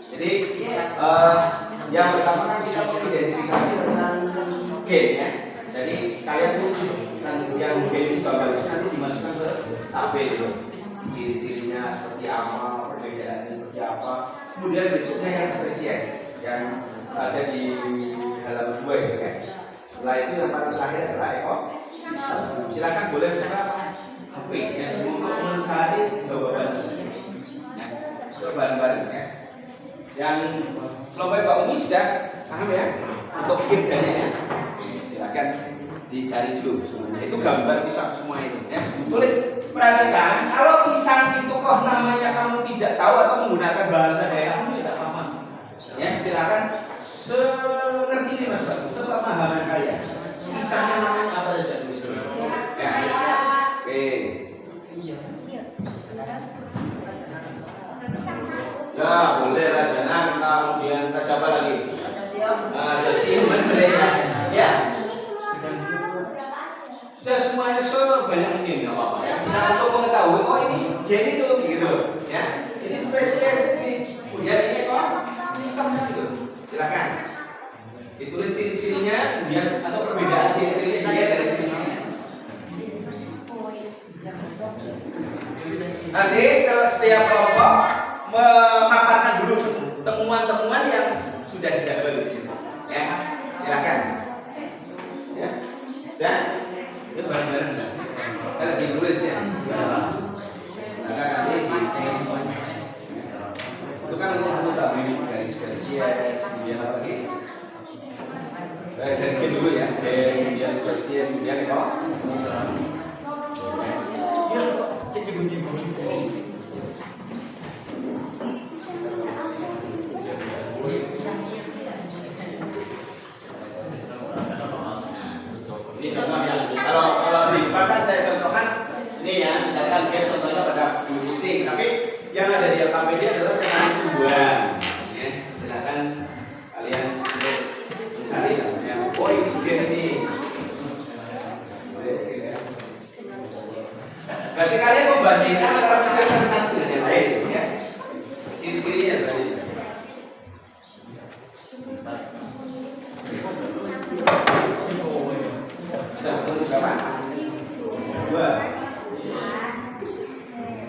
Jadi yang pertama kan kita mengidentifikasi tentang game ya. Jadi kalian tuh yang game gambar itu nanti dimasukkan ke tabel itu. Ciri-cirinya seperti apa, perbedaannya seperti apa. Kemudian berikutnya yang spesies yang ada di halaman 2 itu ya. Setelah itu yang paling terakhir adalah silakan boleh misalnya HP ya untuk mencari jawaban ya. Coba bareng ya. Yang kelompok Pak Umi sudah paham ya untuk kerjanya ya. Silakan dicari dulu semuanya. Itu gambar pisang semua itu ya. Tulis, perhatikan kalau pisang itu kok namanya kamu tidak tahu atau menggunakan bahasa daerah kamu tidak paham. Ya, silakan sengerti ini Mas, sepemahaman kalian. Pisangnya namanya apa saja tulis dulu. Ya. Oke. Ya, boleh Raja Nangka, kemudian Raja apa lagi? Raja Siam, boleh ya. Sudah semuanya sebanyak mungkin nggak apa-apa ya. Nah untuk mengetahui oh ini geni tuh gitu ya. Ini spesies ini, kemudian ini apa? Sistemnya gitu. Silakan ditulis ciri-cirinya, kemudian atau perbedaan ciri-cirinya dia dari ciri-cirinya. Nanti setelah setiap kelompok memaparkan dulu temuan-temuan yang sudah dijadwal di situ. Ya, silakan. Ya, sudah. Itu bareng-bareng enggak? Kan lagi nulis ya. Maka nanti dicek semuanya. Itu kan untuk mengetahui ini dari spesies, kemudian apa lagi? Dari gen dulu ya, kemudian spesies, kemudian kok. Cek bunyi. Ini contohnya. Kalau di depan kan saya contohkan ini ya, misalkan game contohnya pada bulu kucing, tapi yang ada di LKPD adalah tentang tumbuhan. Ya, silakan kalian untuk mencari ya. Oh ini game ini. Berarti kalian membandingkan antara misalkan satu dengan yang lain, ya. Ciri-cirinya tadi. Sudah ketemu berapa? 2.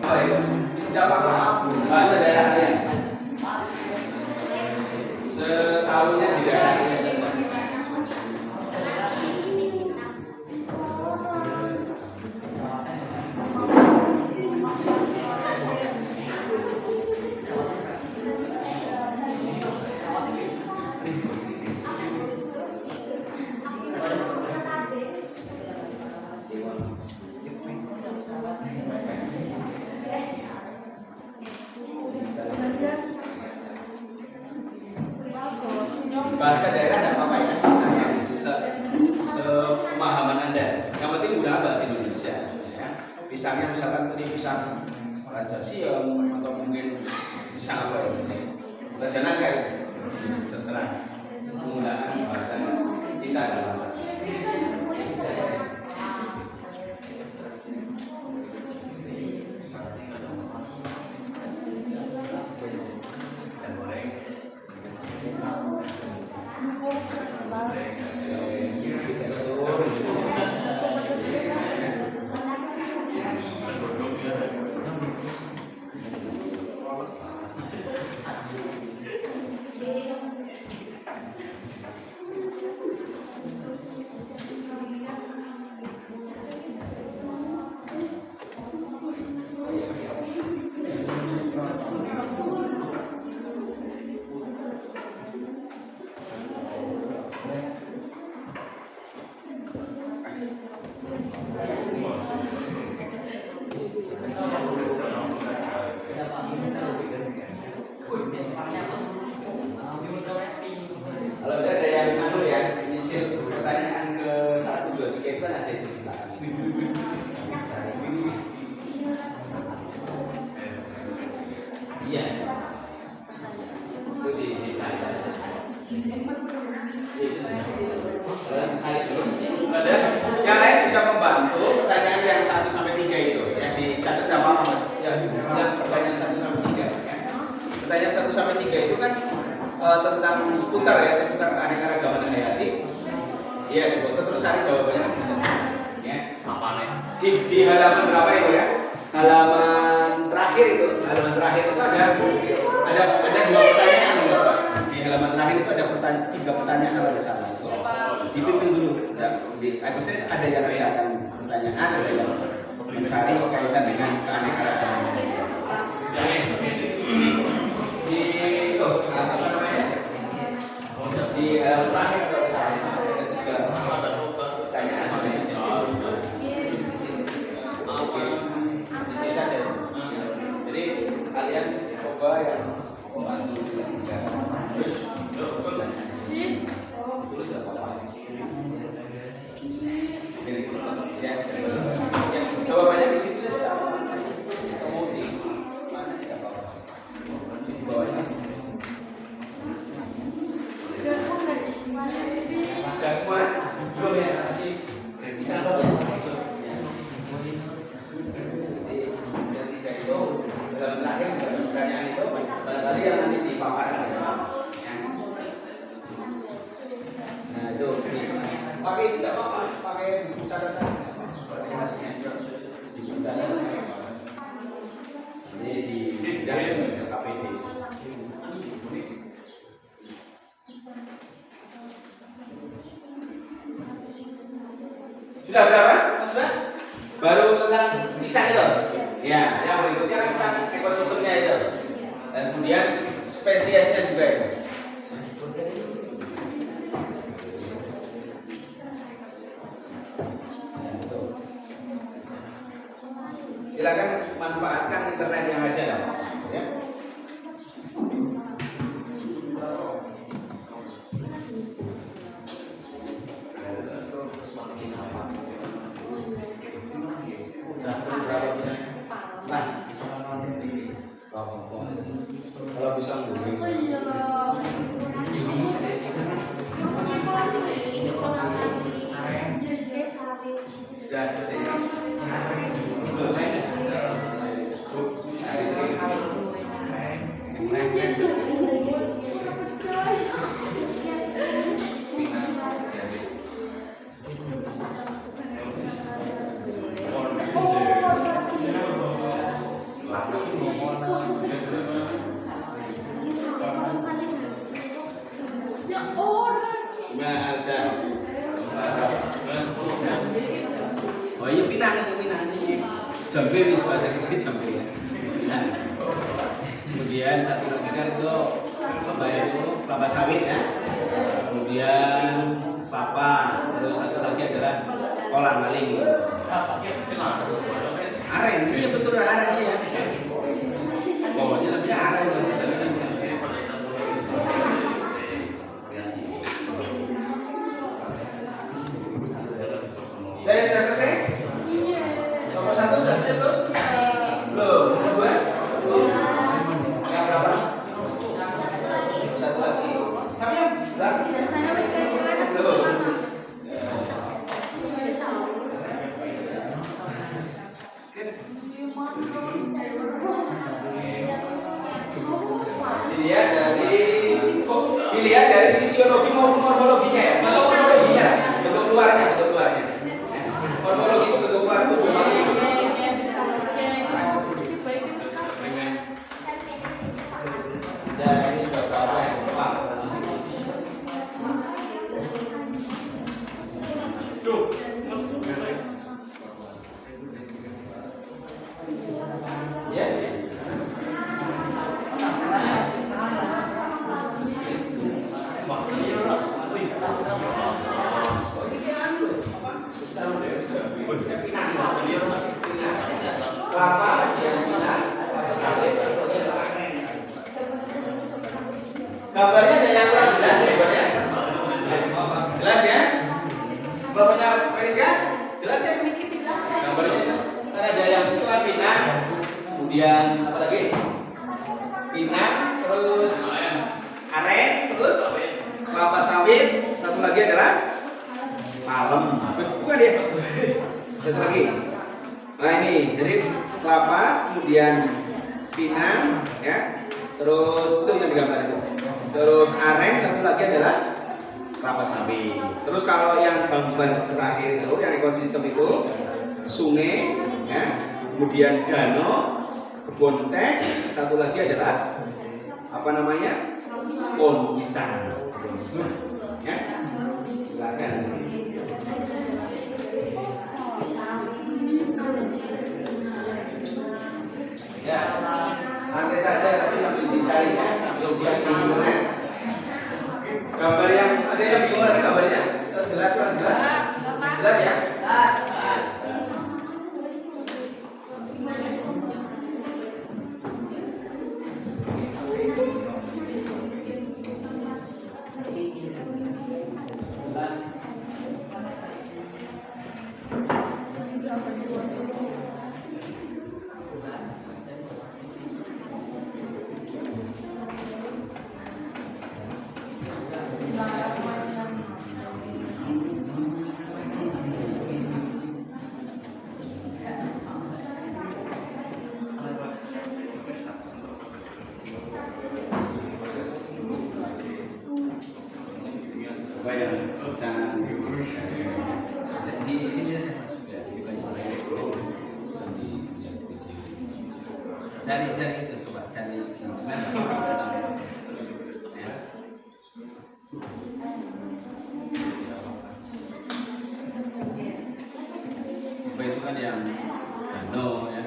Apa itu? Bisa apa? Bahasa daerah kalian. Setahunya di daerah kalian. Bahasa daerah tidak apa-apa ya, misalnya sepemahaman Anda. Yang penting gunakan bahasa Indonesia. Ya. Pisangnya misalkan tadi pisang Raja Siam atau mungkin pisang apa ya? Raja Naga ya. Terserah. Menggunakan bahasa kita ada bahasa. Kalau ada yang ya, inisial pertanyaan ke 1, 2, 3 itu kan ada di belakang. Iya. Itu di saya. Ada yang lain bisa membantu pertanyaan yang 1 sampai 3 itu yang dicatat nama Mas. Ya, pertanyaan 1 sampai 3 ya. Pertanyaan 1 sampai 3 itu kan tentang seputar ya, tentang keanekaragaman hayati. Iya, terus cari jawabannya bisa. Ya. Apa nih? Di halaman berapa itu ya? Halaman terakhir itu. Halaman terakhir itu ada 2 pertanyaan ya, Mas. Di halaman terakhir itu ada 3 pertanyaan kalau ada salah. Dipimpin dulu. Maksudnya ada yang kerjakan pertanyaan, ada yang mencari kaitan dengan keanekaragaman. Di itu apa namanya? Di terakhir kalau saya ada 3 pertanyaan. Oke, cici saja. Jadi kalian coba yang membantu terus tulis nggak apa-apa. Ya, jawabannya di situ saja. Kamu di mana tidak apa-apa. Di bawahnya. Sudah semua belum ya masih bisa apa ya? Jadi itu dalam terakhir pertanyaan itu barangkali yang nanti dipaparkan. Nah itu pakai tidak apa-apa, pakai buku catatan. Di buku catatan. Ini di KPD. Sudah berapa? Baru tentang pisang itu. Ya, yang berikutnya kan tentang ekosistemnya itu. Dan kemudian spesiesnya juga itu. Silakan manfaatkan internet yang ada, ya. Nah, kalau bisa sudah kesini. Oh iya pinang itu pinang. Jambe wis bahasa kita jambe ya. Pinang. Kemudian satu lagi kan itu apa itu kelapa sawit ya. Kemudian papa, terus satu lagi adalah kolang kaling. Aren, iya betul aren ya. Pokoknya namanya aren. Dari sudah selesai? Nomor 1 sudah siap belum? Belum. Nomor 2? Yang berapa? Satu lagi. Tapi yang berapa? Belum. Dilihat dari fisiologi maupun morfologinya ya. Atau morfologinya, bentuk luarnya. Morfologi itu bentuk luar tubuh. Dan ini sudah berapa yang Pak? Ya. Kelapa yang pinang, kelapa sawit, gambarnya ada yang kurang jelas gambarnya. Jelas ya? Kelapanya Periska? Jelas ya? Gambarnya kan ada yang itu kan pinang, kemudian apa lagi? Pinang, terus aren, terus kelapa sawit, satu lagi adalah palem. Bukan ya? Satu lagi. Nah ini, jadi kelapa, kemudian pinang, ya, terus itu yang digambar itu. Terus aren, satu lagi adalah kelapa sawit. Terus kalau yang gambar terakhir itu, yang ekosistem itu, sungai, ya, kemudian danau, kebun teh, satu lagi adalah apa namanya, pohon pisang, ya. Silakan. Ya, santai saja tapi sambil dicari ya, sambil lihat di internet. Gambar yang ada yang bingung lagi gambarnya, jelas kurang jelas? Jelas ya? Jelas. Apa yang bisa di sini saja mas? Cari itu coba cari gimana? Ya. Coba itu kan yang danau ya.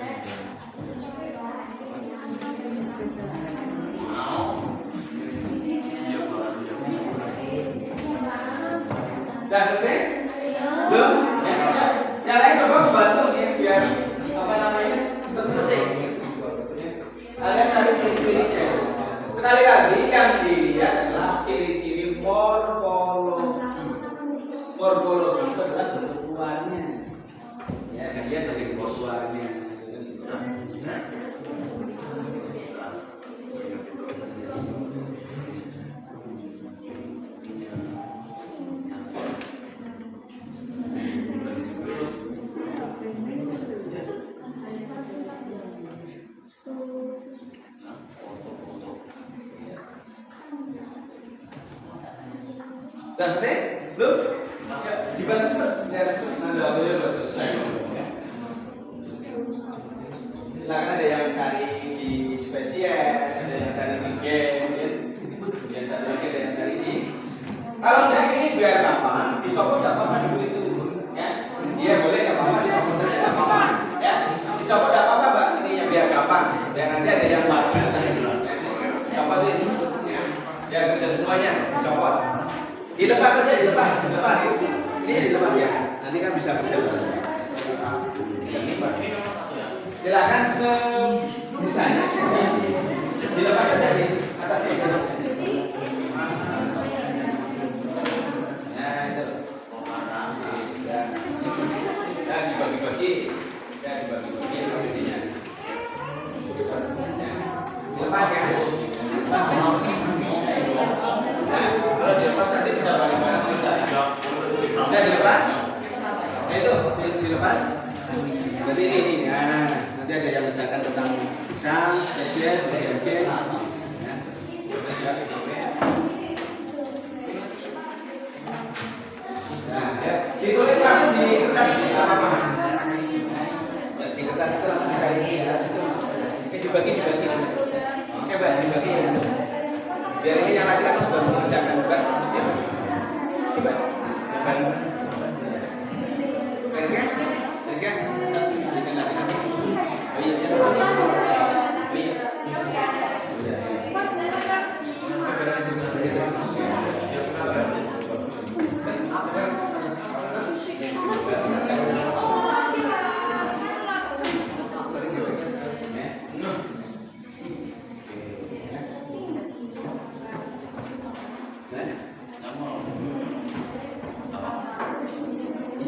Sudah selesai? Belum? Yang lain coba membantu ya biar apa namanya cepat selesai. Kalian cari ciri-cirinya. Sekali lagi yang dilihat adalah ciri-ciri morfologi. Morfologi itu adalah bentuk luarnya. Ya, dilihat dari bentuk suaranya. Dan selesai? Belum? Ya, dibantu cepat. Biar Anda selesai. Ya. Silakan ada yang cari di spesies, ada yang cari di game, kemudian satu lagi ada yang cari di. Kalau enggak ini biar gampang, dicopot enggak apa-apa, dibeli dulu. Ya, dia boleh enggak apa-apa, dicopot saja enggak apa-apa. Ya, dicopot enggak apa-apa, Mbak. Ininya biar gampang. Biar nanti ada yang masuk. Ya. Copot ini. Ya. Biar kerja semuanya, dicopot. Dilepas saja, dilepas. Ini dilepas ya. Nanti kan bisa kerja. Ini Pak. Silakan sebisanya. Dilepas saja di atasnya. Nah, itu. Ya, dibagi-bagi. Ya, dibagi-bagi posisinya. Dilepas ya. Nah, kalau dilepas nanti bisa balik-balik bisa. Udah dilepas? Nah, itu dilepas. Berarti ini ya. Nanti ada yang menceritakan tentang pisang, spesies, berbagai. Nah, ya, ditulis langsung di kertas ini apa? Di kertas itu langsung dicari di kertas itu. Oke, dibagi. Coba dibagi. Biar ini yang laki-laki juga mengerjakan bukan siapa? Coba. Beres kan? Satu berikan laki-laki. Oh iya, ya satu. Oh iya.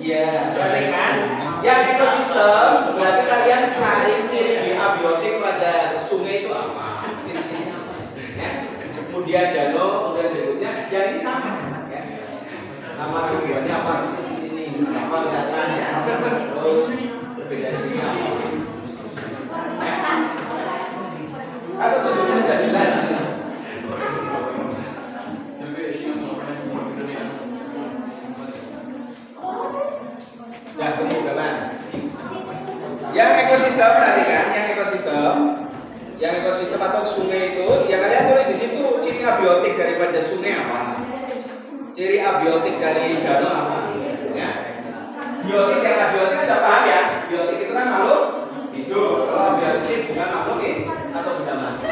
Iya, perhatikan. Yang ekosistem berarti kalian cari ciri di abiotik pada sungai itu apa? Ciri-cirinya apa? Ya. Kemudian danau, kemudian berikutnya, yang ini sama. Ya. Nama tujuannya apa? Itu di sini. Apa misalkan ya? Terus berbeda sini apa? Ya. Atau tujuannya sudah jelas. Ya, kemudian yang ekosistem perhatikan, yang ekosistem atau sungai itu, ya kalian tulis di situ ciri abiotik daripada sungai apa, ciri abiotik dari danau apa, ya. Biotik dan abiotik sudah paham ya? Biotik itu kan makhluk hidup, kalau abiotik bukan makhluk atau benda mati.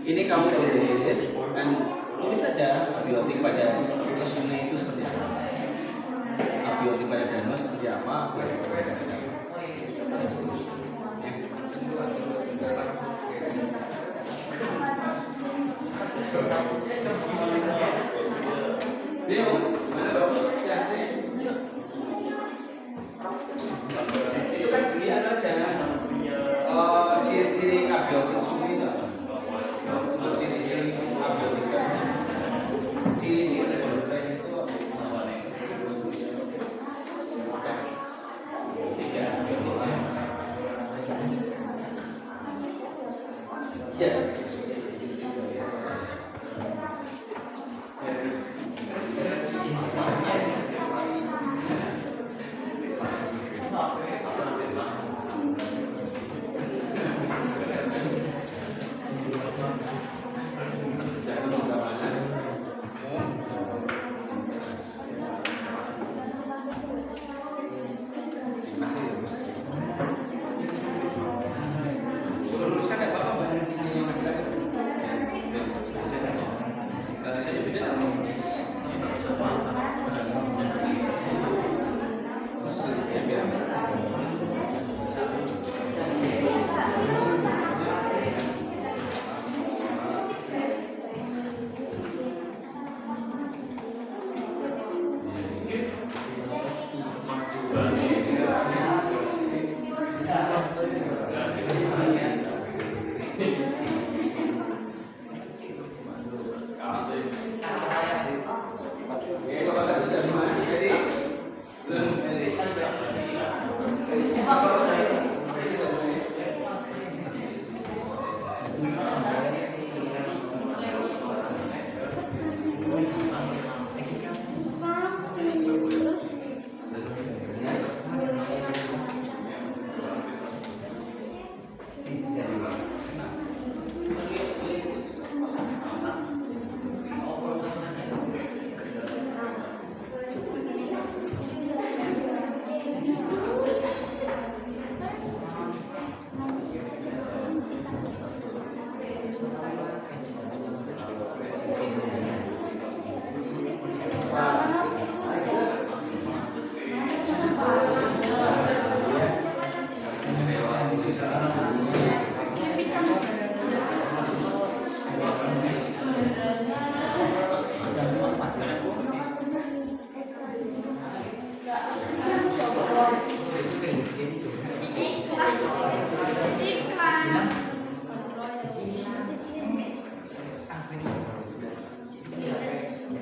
Ini kamu tulis dan tulis saja abiotik pada sungai itu seperti apa, abiotik pada danau seperti apa, abiotik pada danau. Dia mana dong? Ya sih. Itu kan dia aja. Ciri-ciri abiotik sumber itu. Ciri-ciri abiotik. Ciri-ciri abiotik itu ya.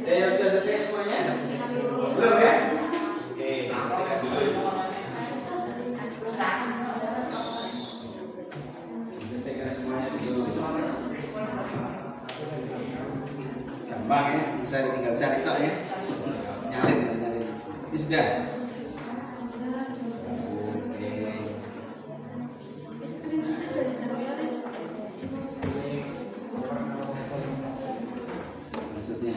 Ya sudah selesai semuanya? Belum ya? Oke, selesaikan dulu. Selesaikan semuanya dulu. Gampang ya, bisa tinggal cari tok ya. Nyalin. Ini sudah. Maksudnya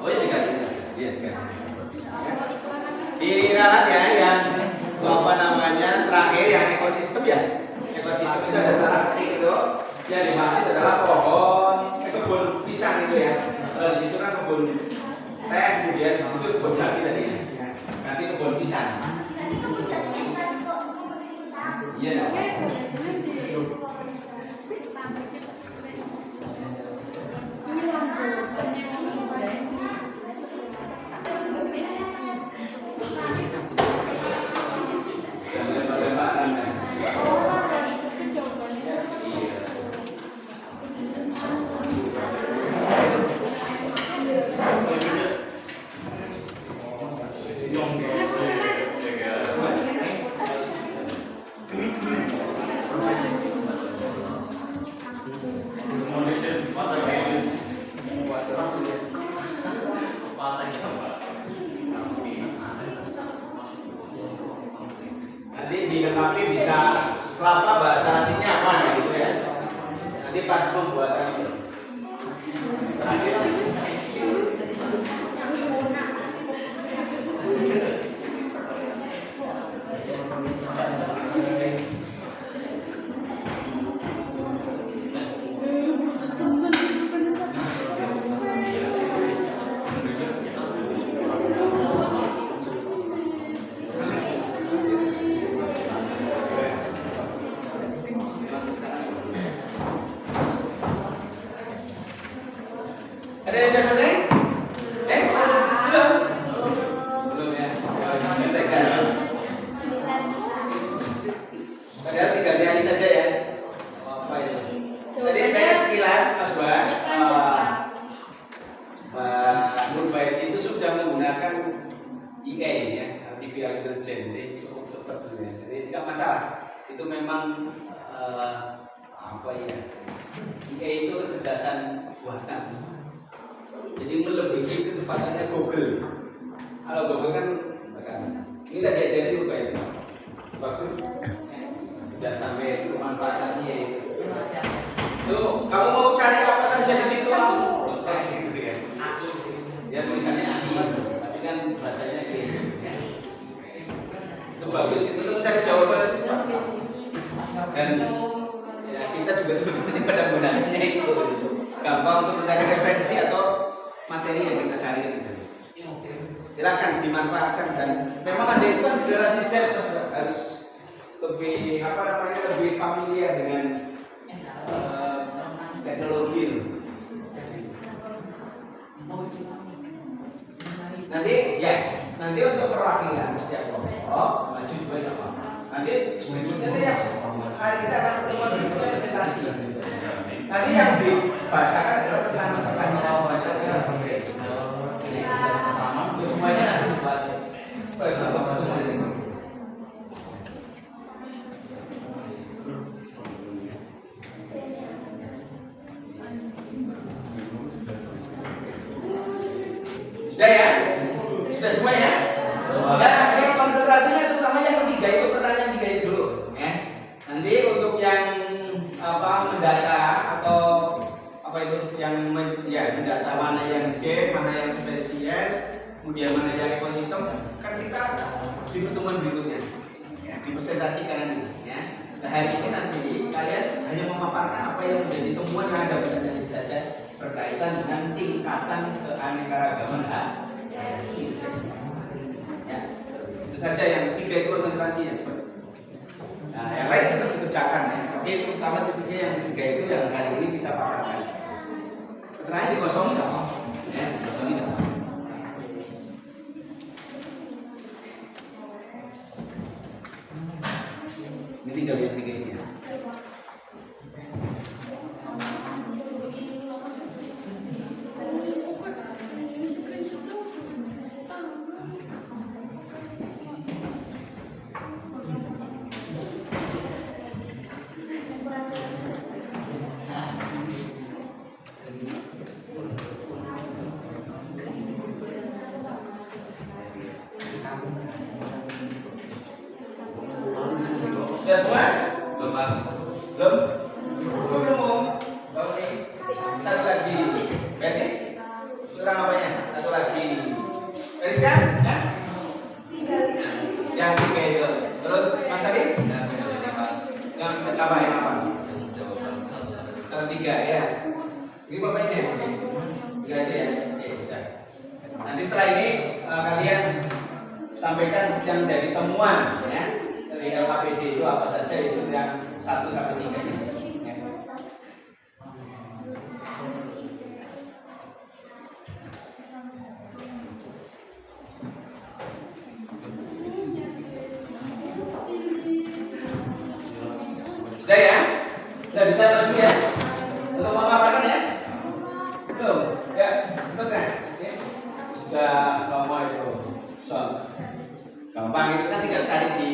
oh ya diganti aja. Iya, diralat ya yang apa namanya terakhir yang ekosistem ya. Ekosistem itu ada salah itu yang dimaksud adalah pohon kebun pisang itu ya. Di situ kan kebun teh, kemudian di situ kebun jati tadi ya. Nanti kebun pisang. Iya. Nanti dilengkapi bisa kelapa bahasa latinnya apa gitu ya. Nanti pas pembuatan itu. Ada yang sudah selesai? Belum? Belum ya? Harus selesaikan. Padahal 3 hari saja ya. Apa itu? Tadi saya sekilas Mas Mbak Nurbaiti itu sudah menggunakan IA ya, artificial intelligence, jadi cukup cepat ya. Jadi tidak masalah. Itu memang apa ya? IA itu kecerdasan buatan. Jadi melebihi kecepatannya Google. Kalau Google kan ini tadi ajarin juga itu bagus. Sudah sampai pemanfaatannya itu. Tuh, kamu mau cari apa saja di situ langsung. Gitu ya. Ya tulisannya AI, tapi kan bacanya gitu. Itu bagus, itu mencari jawaban itu cepat. Dan ya, kita juga sebetulnya pada gunanya itu gampang untuk mencari referensi atau materi yang kita cari itu. Silakan dimanfaatkan dan memang ada itu kan generasi Z harus lebih lebih familiar dengan teknologi. Nanti untuk perwakilan setiap kelompok maju juga tidak apa-apa. Nanti berikutnya ya kita akan berikutnya presentasi. Nanti yang dibacakan adalah pertanyaan bahasa Inggris. Semuanya nanti dibaca. Sudah ya? Sudah semua ya? Nah, ini konsentrasinya terutama yang ketiga itu pertanyaan 3 itu dulu ya. Nanti untuk yang mendata atau yang mendata mana yang game, mana yang spesies, kemudian mana yang ekosistem, kan kita di pertemuan berikutnya ya, dipresentasikan nanti ya. Nah, hari ini nanti kalian hanya memaparkan apa yang menjadi temuan yang ada pada diri saja berkaitan dengan tingkatan keanekaragaman hayati. Ya, itu saja yang 3 itu konsentrasinya seperti. Nah, yang lain kita kerjakan ya. Tapi terutama titiknya yang 3 itu yang hari ini kita paparkan. Keterangan dikosongin dong, ya, dikosongin dong. Ini tinggal yang 3 ini ya. Sudah semua? Belum, Pak. Belum? Belum. Kalau ini satu lagi. Berarti kurang apanya? Satu lagi. Rizka? Ya? Yang 3 itu. Terus Mas Adi? Yang apa? Yang apa? 1, 3 ya. Jadi Bapak ini ya? 3 aja ya? Oke, sudah. Nanti setelah ini kalian sampaikan yang jadi temuan ya. Dari LKPD itu apa saja itu yang 1 sampai 3 ini. Ya. Sudah ya? Sudah bisa masuk ya? Untuk memaparkan ya? Belum? Ya, cepat kan? Sudah lama itu. Gampang itu kan tinggal cari di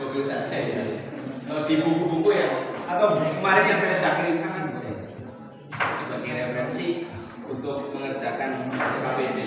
Google saja ya. Di buku-buku ya. Atau kemarin yang saya sudah kirimkan kan bisa. Sebagai referensi untuk mengerjakan KPD.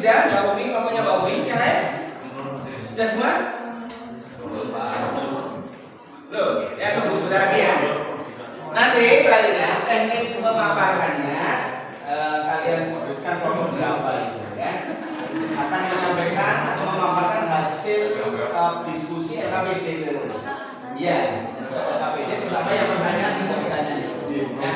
sudah, Mbak Umi, kelompoknya Mbak Umi, yang lain? Sudah semua? Loh, ya tunggu sebentar lagi ya. Nanti perhatikan teknik memaparkannya, kalian sebutkan kelompok berapa itu ya. Akan menyampaikan atau memaparkan hasil diskusi LKPD itu. Iya, LKPD terutama yang pertanyaan tidak pertanyaan itu. Ya.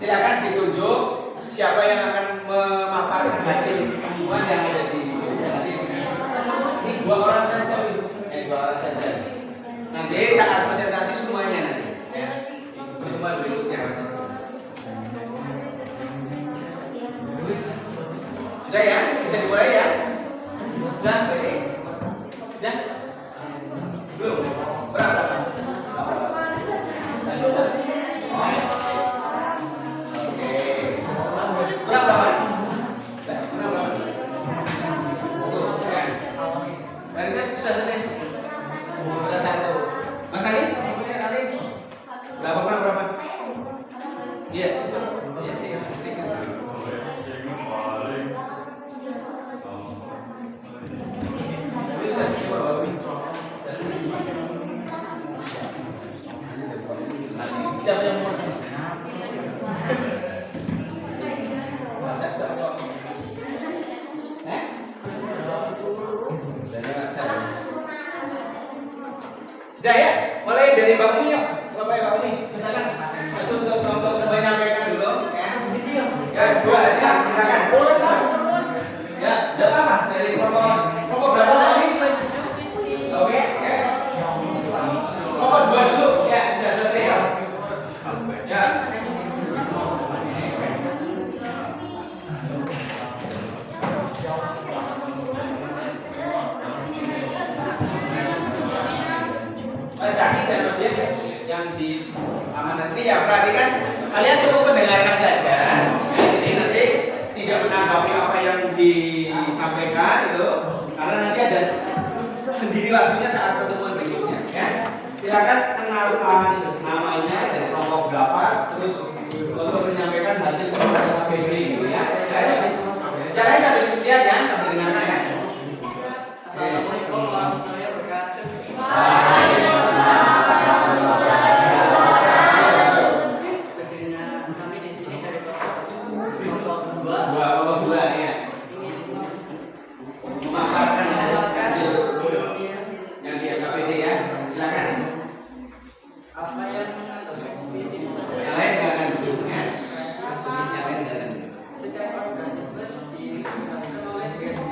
Silakan ditunjuk siapa yang akan memaparkan hasil temuan yang ada di nanti. Ini 2 orang saja, 2 orang saja. Nanti saat presentasi semuanya nanti. Ya. Semua berikutnya. Sudah ya? Bisa dimulai ya? Sudah, Tadi? Sudah? Belum? Berapa? Oke. Berapa? Berapa? Tuh, ya. Dari saya sudah selesai. Sudah 1. Mas Ali? Ali? Berapa? Iya, cepat. Iya, siapa yang mau? Cek berapa? Sudah ya? Mulai dari Bang Umi yuk. Bapak ya Bang Umi, silakan. Untuk menyampaikan dulu ya. Ya, 2 aja, silakan. Ya, udah apa? Dari kelompok berapa tadi? Oke, ya. Kelompok 2 dulu. Ya, sudah selesai ya. Ya. Mas Syakir dan Mas Jen yang di nanti ya perhatikan, kalian cukup mendengarkan saja. Ya, jadi nanti tidak menanggapi apa yang disampaikan itu, karena nanti ada sendiri waktunya saat pertemuan berikutnya. Ya, silakan kenalkan namanya dari kelompok berapa, terus untuk menyampaikan hasil pertemuan KPB gitu ya. Jangan sambil ikuti ya, jangan sambil dengarkan ya. Assalamualaikum warahmatullahi wabarakatuh. Berdirinya kami di sini dari kelompok 2 ya. ingin Memaparkan hasil yang di KPD ya. Silakan. apa yang mengatur di sini. Yang lain silakan dulu ya. Yang lain silakan dulu. Sejak organisme dikembangkan oleh Gates,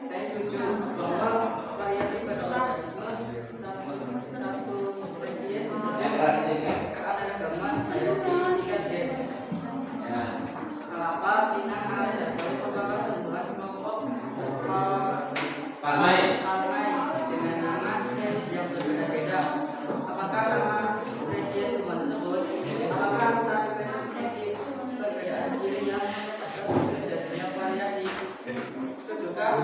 saya setuju bahwa variasi berorganisme satu spesies Yang keras ini. keanekaragaman ada di 3D. Ya. Kelapa, Cina, Ale, dan Bali merupakan tumbuhan kelompok Palmai. Palmai dengan nama spesies yang berbeda-beda. Apakah nama spesies tumbuhan tersebut? Apakah antara spesies memiliki perbedaan ciri yang menyebabkan terjadinya variasi? Kedua,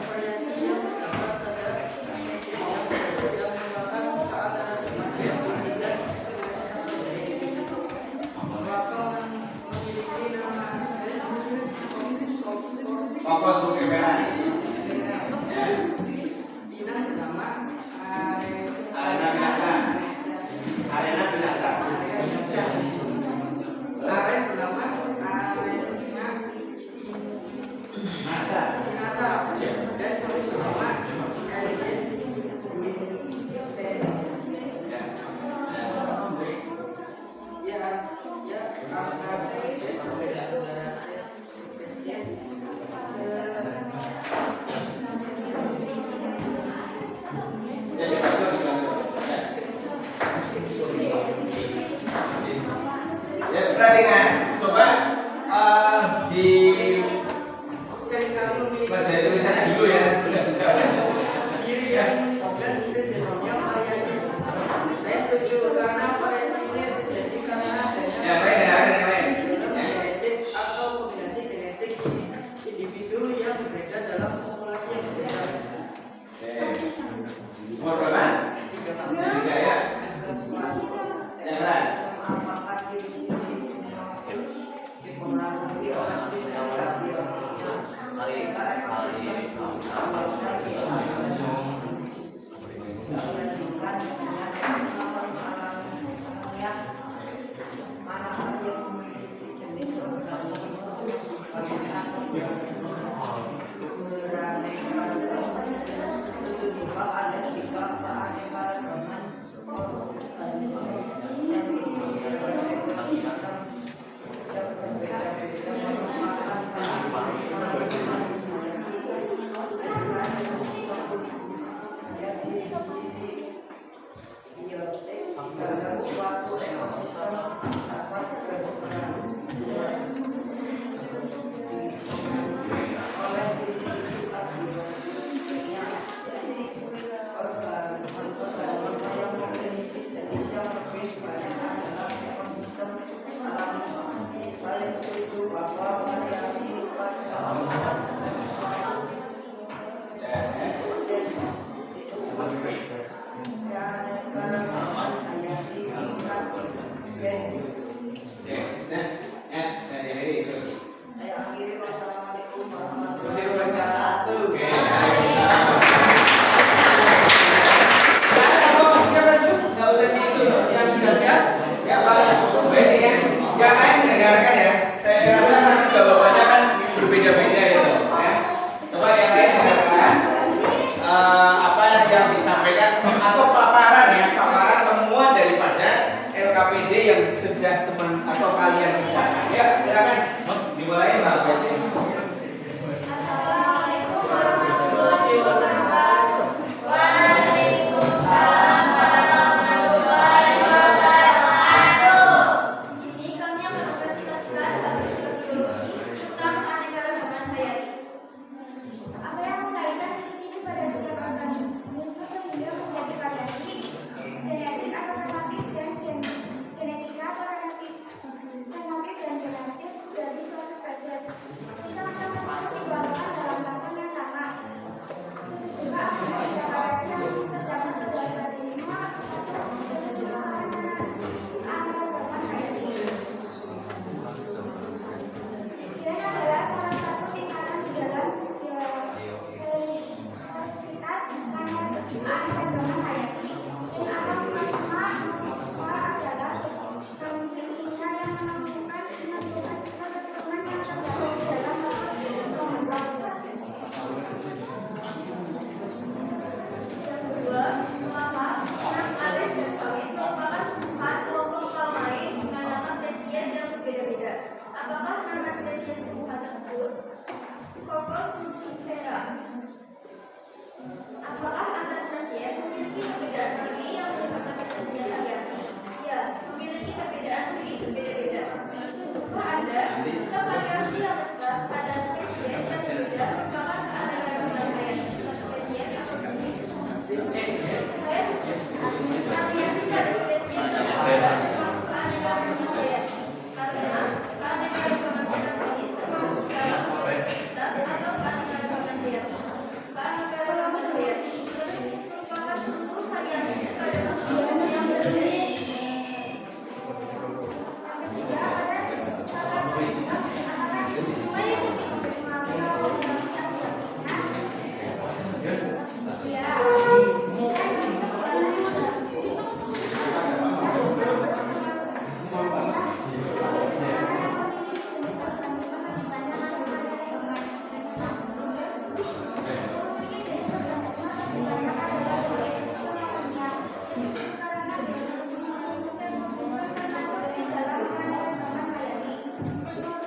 variasi yang terdapat pada spesies yang merupakan keanekaragaman yang tidak memiliki nama Fokus Ukipera. Ya. Pinang bernama Arena binatang. Arena binatang. Aren bernama Arena Mata. Pinata dan solusi bernama Aedes Ya. ya angka spesies perbedaan spesies Ya, dibantu. Ya, perhatikan. Coba di seringkali memiliki baca tulisannya dulu ya. Tidak bisa baca. kiri ya dan terjadinya variasi. Saya setuju karena variasi ini terjadi karena Ya, baik, dengarkan yang lain. genetik atau kombinasi genetik individu yang berbeda dalam populasi yang berbeda. Nomor berapa? dalam suatu ekosistem dapat berperan oleh ciri-ciri tadi yang organisme yang memiliki jenis yang lebih banyak adalah ekosistem alami. Saya setuju bahwa variasi pada saya akhiri, wassalamualaikum warahmatullahi wabarakatuh. Nggak usah gitu, yang sudah siap, ya Pak. Baik ya, yang lain mendengarkan ya. Saya rasa nanti jawabannya kan berbeda-beda itu, ya. Coba yang lain dengarkan apa yang disampaikan atau paparan ya, paparan temuan daripada LKPD yang sudah teman atau kalian kerjakan. Ya, silakan dimulai Mbak Betty. Assalamualaikum warahmatullahi wabarakatuh. Waalaikumsalam warahmatullahi wabarakatuh. Di sini kami akan mempresentasikan hasil tugas biologi tentang keanekaragaman hayati. Apa yang mengkaitkan ciri-ciri pada setiap organisme sehingga menjadi variasi genetik atau fenotik dan genetika atau fenotik dan genetik dari suatu spesies. Bisa mencapai seperti dilakukan dalam kasus yang sama. Juga ada variasi yang terdapat sebuah organisme keanekaragaman hayati. Ini adalah salah satu tingkatan di dalam diversitas keanekaragaman hayati. Adalah fungsi kimia yang menentukan keturunan yang terdapat di dalam kedua, mengapa benang alen dan sawit merupakan tumbuhan kelompok palmain dengan nama spesies yang berbeda-beda? Apakah nama spesies tumbuhan tersebut Cocos nucifera? Apakah antar spesies memiliki perbedaan ciri yang menyebabkan terjadinya variasi? Ya, memiliki perbedaan ciri berbeda-beda. Tahukah Anda jika variasi yang terdapat pada spesies yang berbeda merupakan keanekaragaman hayati dengan spesies atau jenis? Saya setuju. Variasi pada spesies yang berbeda termasuk keanekaragaman hayati. Karena keanekaragaman pada jenis termasuk dalam diversitas atau keanekaragaman hayati. Keanekaragaman hayati berjenis merupakan suatu variasi pada manusia yang berbeda.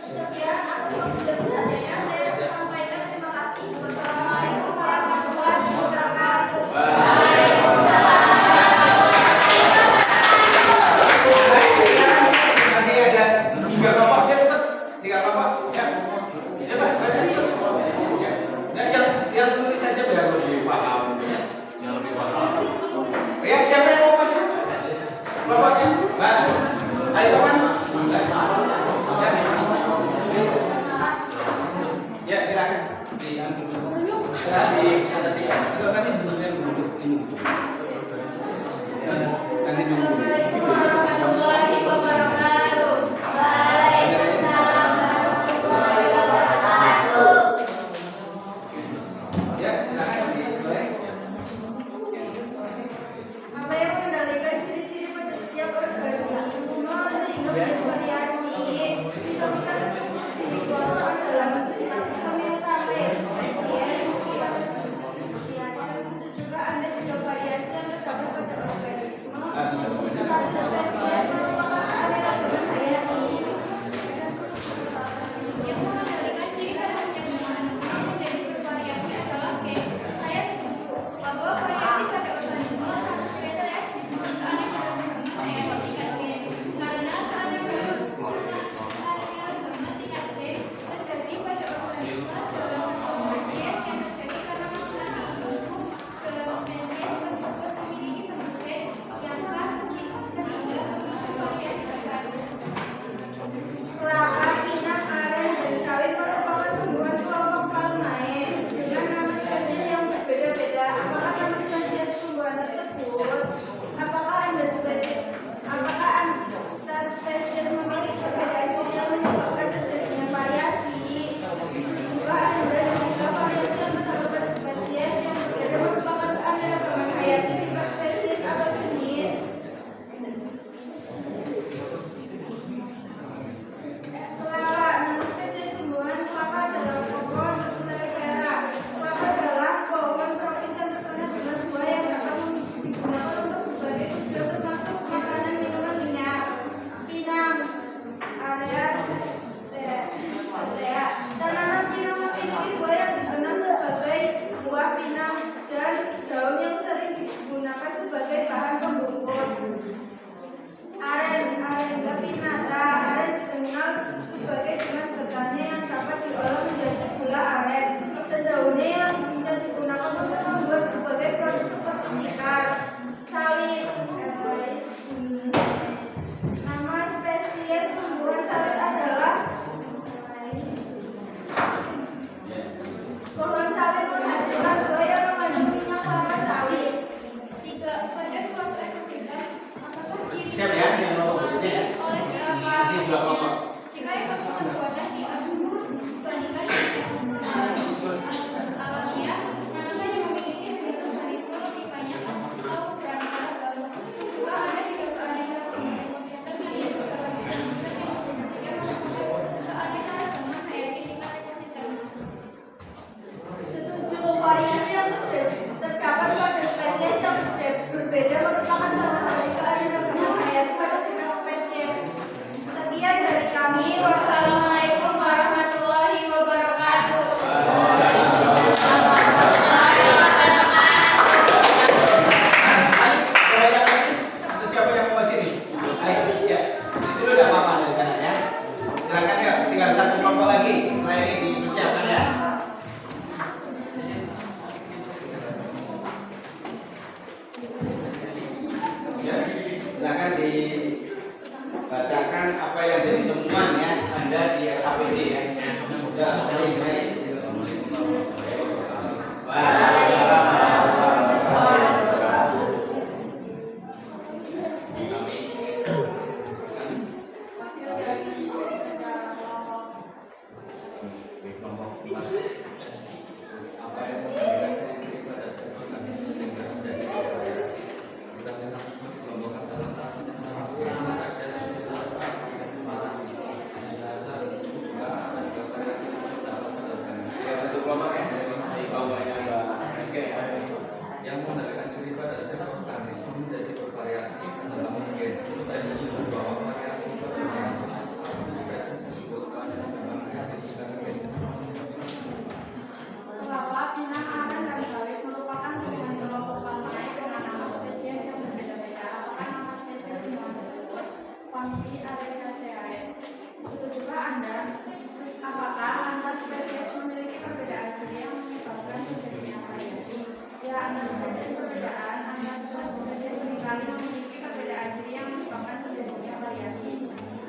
Sekian atas waktu dan perhatiannya, saya sampaikan terima kasih. Wassalamualaikum warahmatullahi wabarakatuh. Masih ada 3 kelompok ya, cepat. 3 kelompok ya. Coba baca. Ya. Nah, yang tulis saja biar lebih paham ya. Yang lebih paham. Ya, siapa yang mau baca? Kelompoknya? Mbak. Ayo teman. Ya, silakan. Dipresentasikan. Atau nanti duduknya dulu ini. Nanti dulu. Assalamualaikum warahmatullahi wabarakatuh. Waalaikumsalam warahmatullahi wabarakatuh. Ya, silakan. perbuatan di pernikahan alamiah, manakah yang memiliki sadisme lebih banyak atau kurang pada juga ada tiga keanekaragaman keanekaragaman hayati tingkat ekosistem. Setuju, variasi yang terdapat pada spesies yang berbeda merupakan salah satu keanekaragaman hayati pada tingkat spesies. Sekian dari kami. Wassalamualaikum warahmatullahi wabarakatuh. Siapa yang mau sini? Ayo, ya. Itu udah apa dari sana ya. Silakan ya, tinggal satu kelompok lagi. Setelah ini dipersiapkan ya. Ya, silakan dibacakan apa yang jadi temuan ya Anda di LKPD ya. Sudah, baik. Satu kelompok ya. Di bawahnya Mbak Rizky. Yang menandakan ciri pada setiap organisme menjadi bervariasi dalam gen. Saya setuju bahwa variasi bervariasi disebut keanekaragaman hayati gen. Kelapa, pinang, aren, dan sawit merupakan pilihan kelompok tanaman dengan nama spesies yang berbeda-beda. Apakah nama spesies hewan tersebut famili Arecaceae? Setujukah Anda? Apakah antar spesies memiliki perbedaan ciri yang menyebabkan terjadinya variasi? Ya, antar spesies perbedaan antar spesies seringkali memiliki perbedaan ciri yang menyebabkan terjadinya variasi.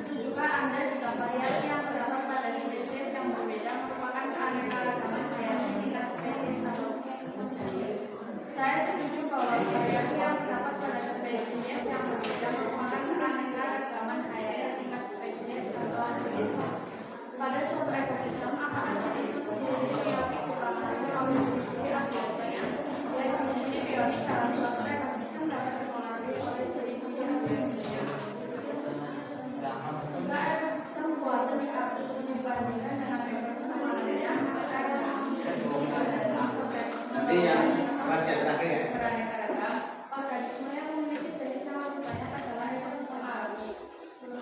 Setujukah Anda jika variasi yang terdapat pada spesies yang berbeda merupakan keanekaragaman hayati tingkat spesies atau subspesies? Saya setuju bahwa variasi yang terdapat pada spesies yang berbeda merupakan keanekaragaman hayati tingkat spesies atau subspesies. Pada suatu ekosistem akan ada ciri-ciri biotik utama yang ciri abiotiknya. Dan ciri-ciri biotik dalam suatu ekosistem dapat dipengaruhi oleh ciri-ciri abiotiknya. Jika ekosistem buat dibandingkan dengan ekosistem lainnya, maka Nanti yang rahasia terakhir ya. beraneka-ragam, organisme yang memiliki jenis yang lebih banyak adalah ekosistem alami.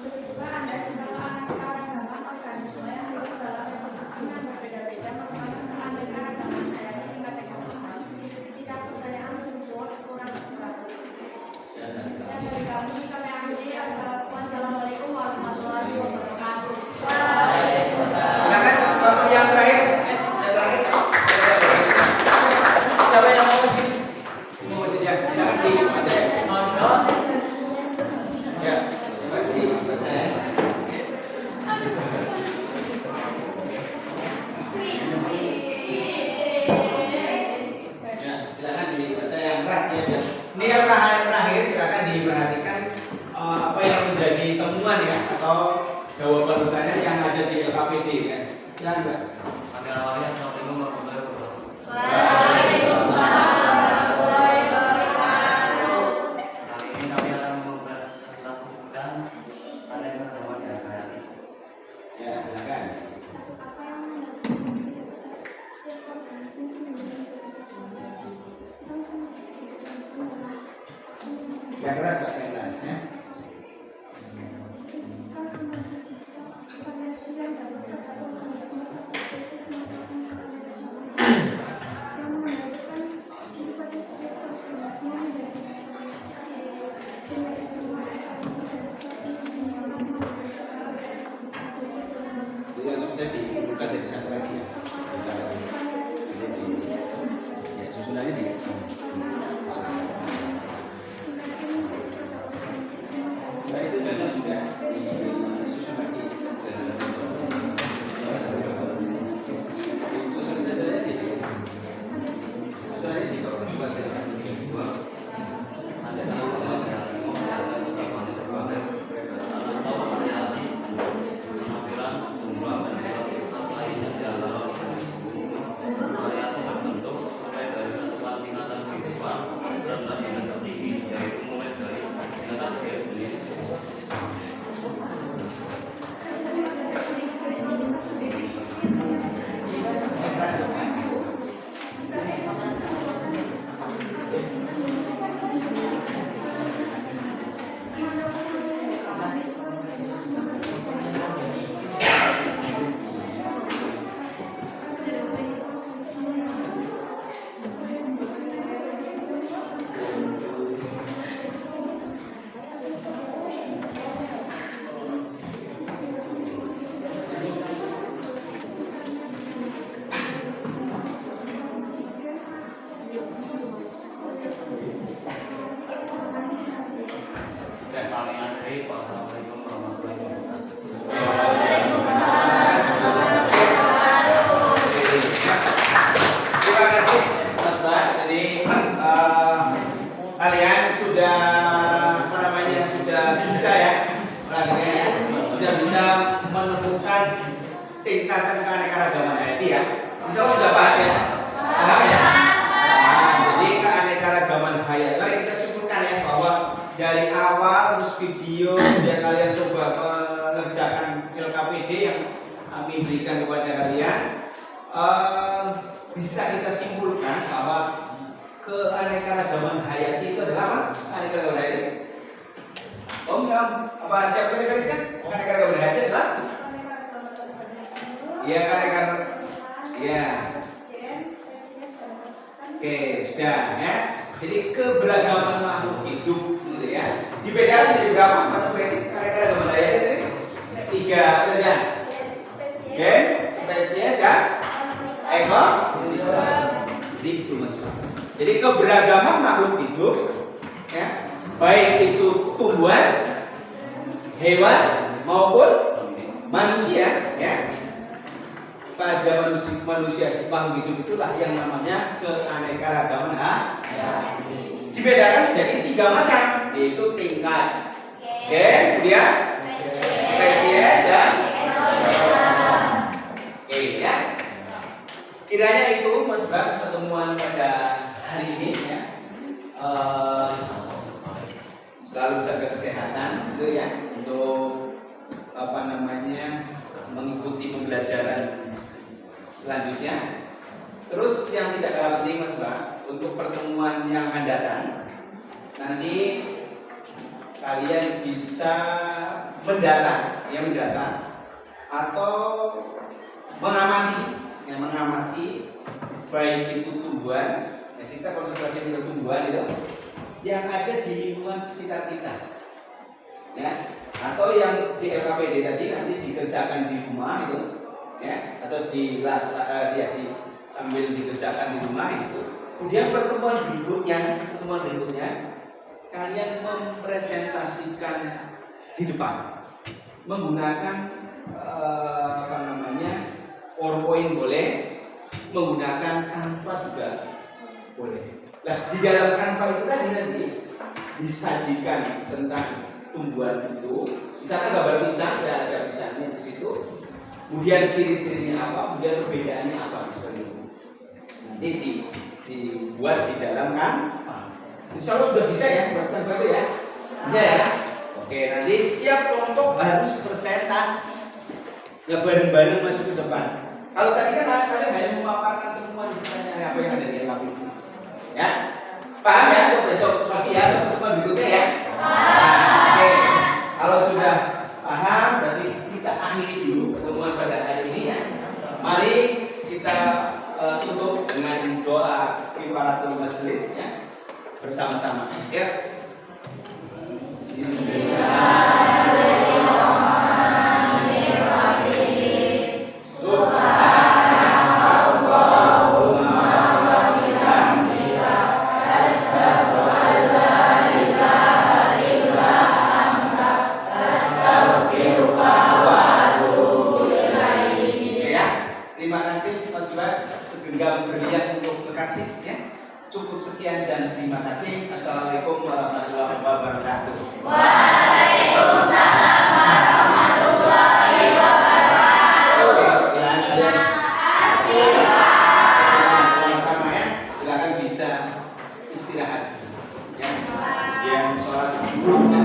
Juga Anda jika keanekaragaman organisme yang hidup dalam ekosistem yang berbeda-beda merupakan keanekaragaman hayati tingkat ekosistem. Jika pertanyaan tersebut kurang tepat. Dan dari kami akhiri. Wassalamualaikum warahmatullahi wabarakatuh. Silakan kelompok yang terakhir. Yang terakhir. Siapa yang mau sini? Mau sini ya. Silakan dibaca ya. Ya, dibaca ya. Ya, silakan dibaca yang rahasia ya. Ini yang terakhir silakan diperhatikan apa yang menjadi temuan ya atau jawaban pertanyaan yang ada di LKPD ya. Silakan Mbak. Assalamualaikum warahmatullahi wabarakatuh. Kali ini kami akan mempresentasikan keanekaragaman yang hayati. Ya, silakan. Apa yang menentukan ciri setiap organisme Yang keras Pak, yang keras ya. variasi yang dapat terdapat organisme satu spesies merupakan keanekaragaman yang menentukan ciri pada setiap organisme menjadi Yang sudah dibuka jadi satu lagi ya. Ya, susunannya di. ya? Insya Allah sudah paham ya? Paham ya? Nah, jadi keanekaragaman hayat. Mari kita simpulkan ya bahwa dari awal terus video yang kalian coba mengerjakan CLKPD yang kami berikan kepada kalian, bisa kita simpulkan bahwa keanekaragaman hayati itu adalah apa? Keanekaragaman hayati. Om, apa siapa tadi gariskan? Keanekaragaman hayati adalah? Ya, keanekaragaman. Ya. Oke, sudah ya. Jadi keberagaman makhluk hidup gitu ya. Dibedakan jadi berapa? Makhluk hidup keanekaragaman hayati tadi? 3 apa saja? Gen, spesies dan ekosistem. Itu Mas. Jadi keberagaman makhluk hidup ya, baik itu tumbuhan, hewan maupun manusia ya. Pada manusia makhluk hidup itulah yang namanya keanekaragaman hayati. Dibedakan menjadi 3 macam, yaitu tingkat gen, kemudian spesies dan ekosistem. Oke ya. Kiranya itu Mas Bang pertemuan pada hari ini ya. Selalu jaga kesehatan gitu ya, untuk apa namanya mengikuti pembelajaran selanjutnya. Terus yang tidak kalah penting Mas Bang, untuk pertemuan yang akan datang nanti kalian bisa mendatang atau mengamati baik itu tumbuhan, ya kita konsentrasi pada tumbuhan itu yang ada di lingkungan sekitar kita ya, atau yang di LKPD tadi nanti dikerjakan di rumah itu ya, atau sambil dikerjakan di rumah itu. Kemudian pertemuan berikutnya kalian mempresentasikan di depan menggunakan PowerPoint boleh, menggunakan Canva juga boleh. Nah, di dalam Canva itu tadi nanti disajikan tentang tumbuhan itu, misalkan gambar pisang, ya ada pisangnya di situ. Kemudian ciri-cirinya apa, kemudian perbedaannya apa seperti itu. Nanti dibuat di dalam Canva. Insya Allah sudah bisa ya buat Canva itu ya, bisa ya. Oke, nanti setiap kelompok harus presentasi, ya bareng-bareng maju ke depan. Kalau tadi kan kalian hanya memaparkan temuan apa yang ada di LKPD. Ya, paham ya? Untuk besok pagi ya, untuk pertemuan berikutnya ya. Oke, kalau sudah paham, berarti kita akhiri dulu pertemuan pada hari ini ya. Mari kita tutup dengan doa kifaratul majelis ya, bersama-sama. Ya. Segenggam berlian untuk kekasih ya. Cukup sekian dan terima kasih. Assalamualaikum warahmatullahi wabarakatuh. Waalaikumsalam warahmatullahi wabarakatuh. Terima kasih Pak. Sama-sama ya. Silakan bisa istirahat. Ya. Yang sholat dulu dan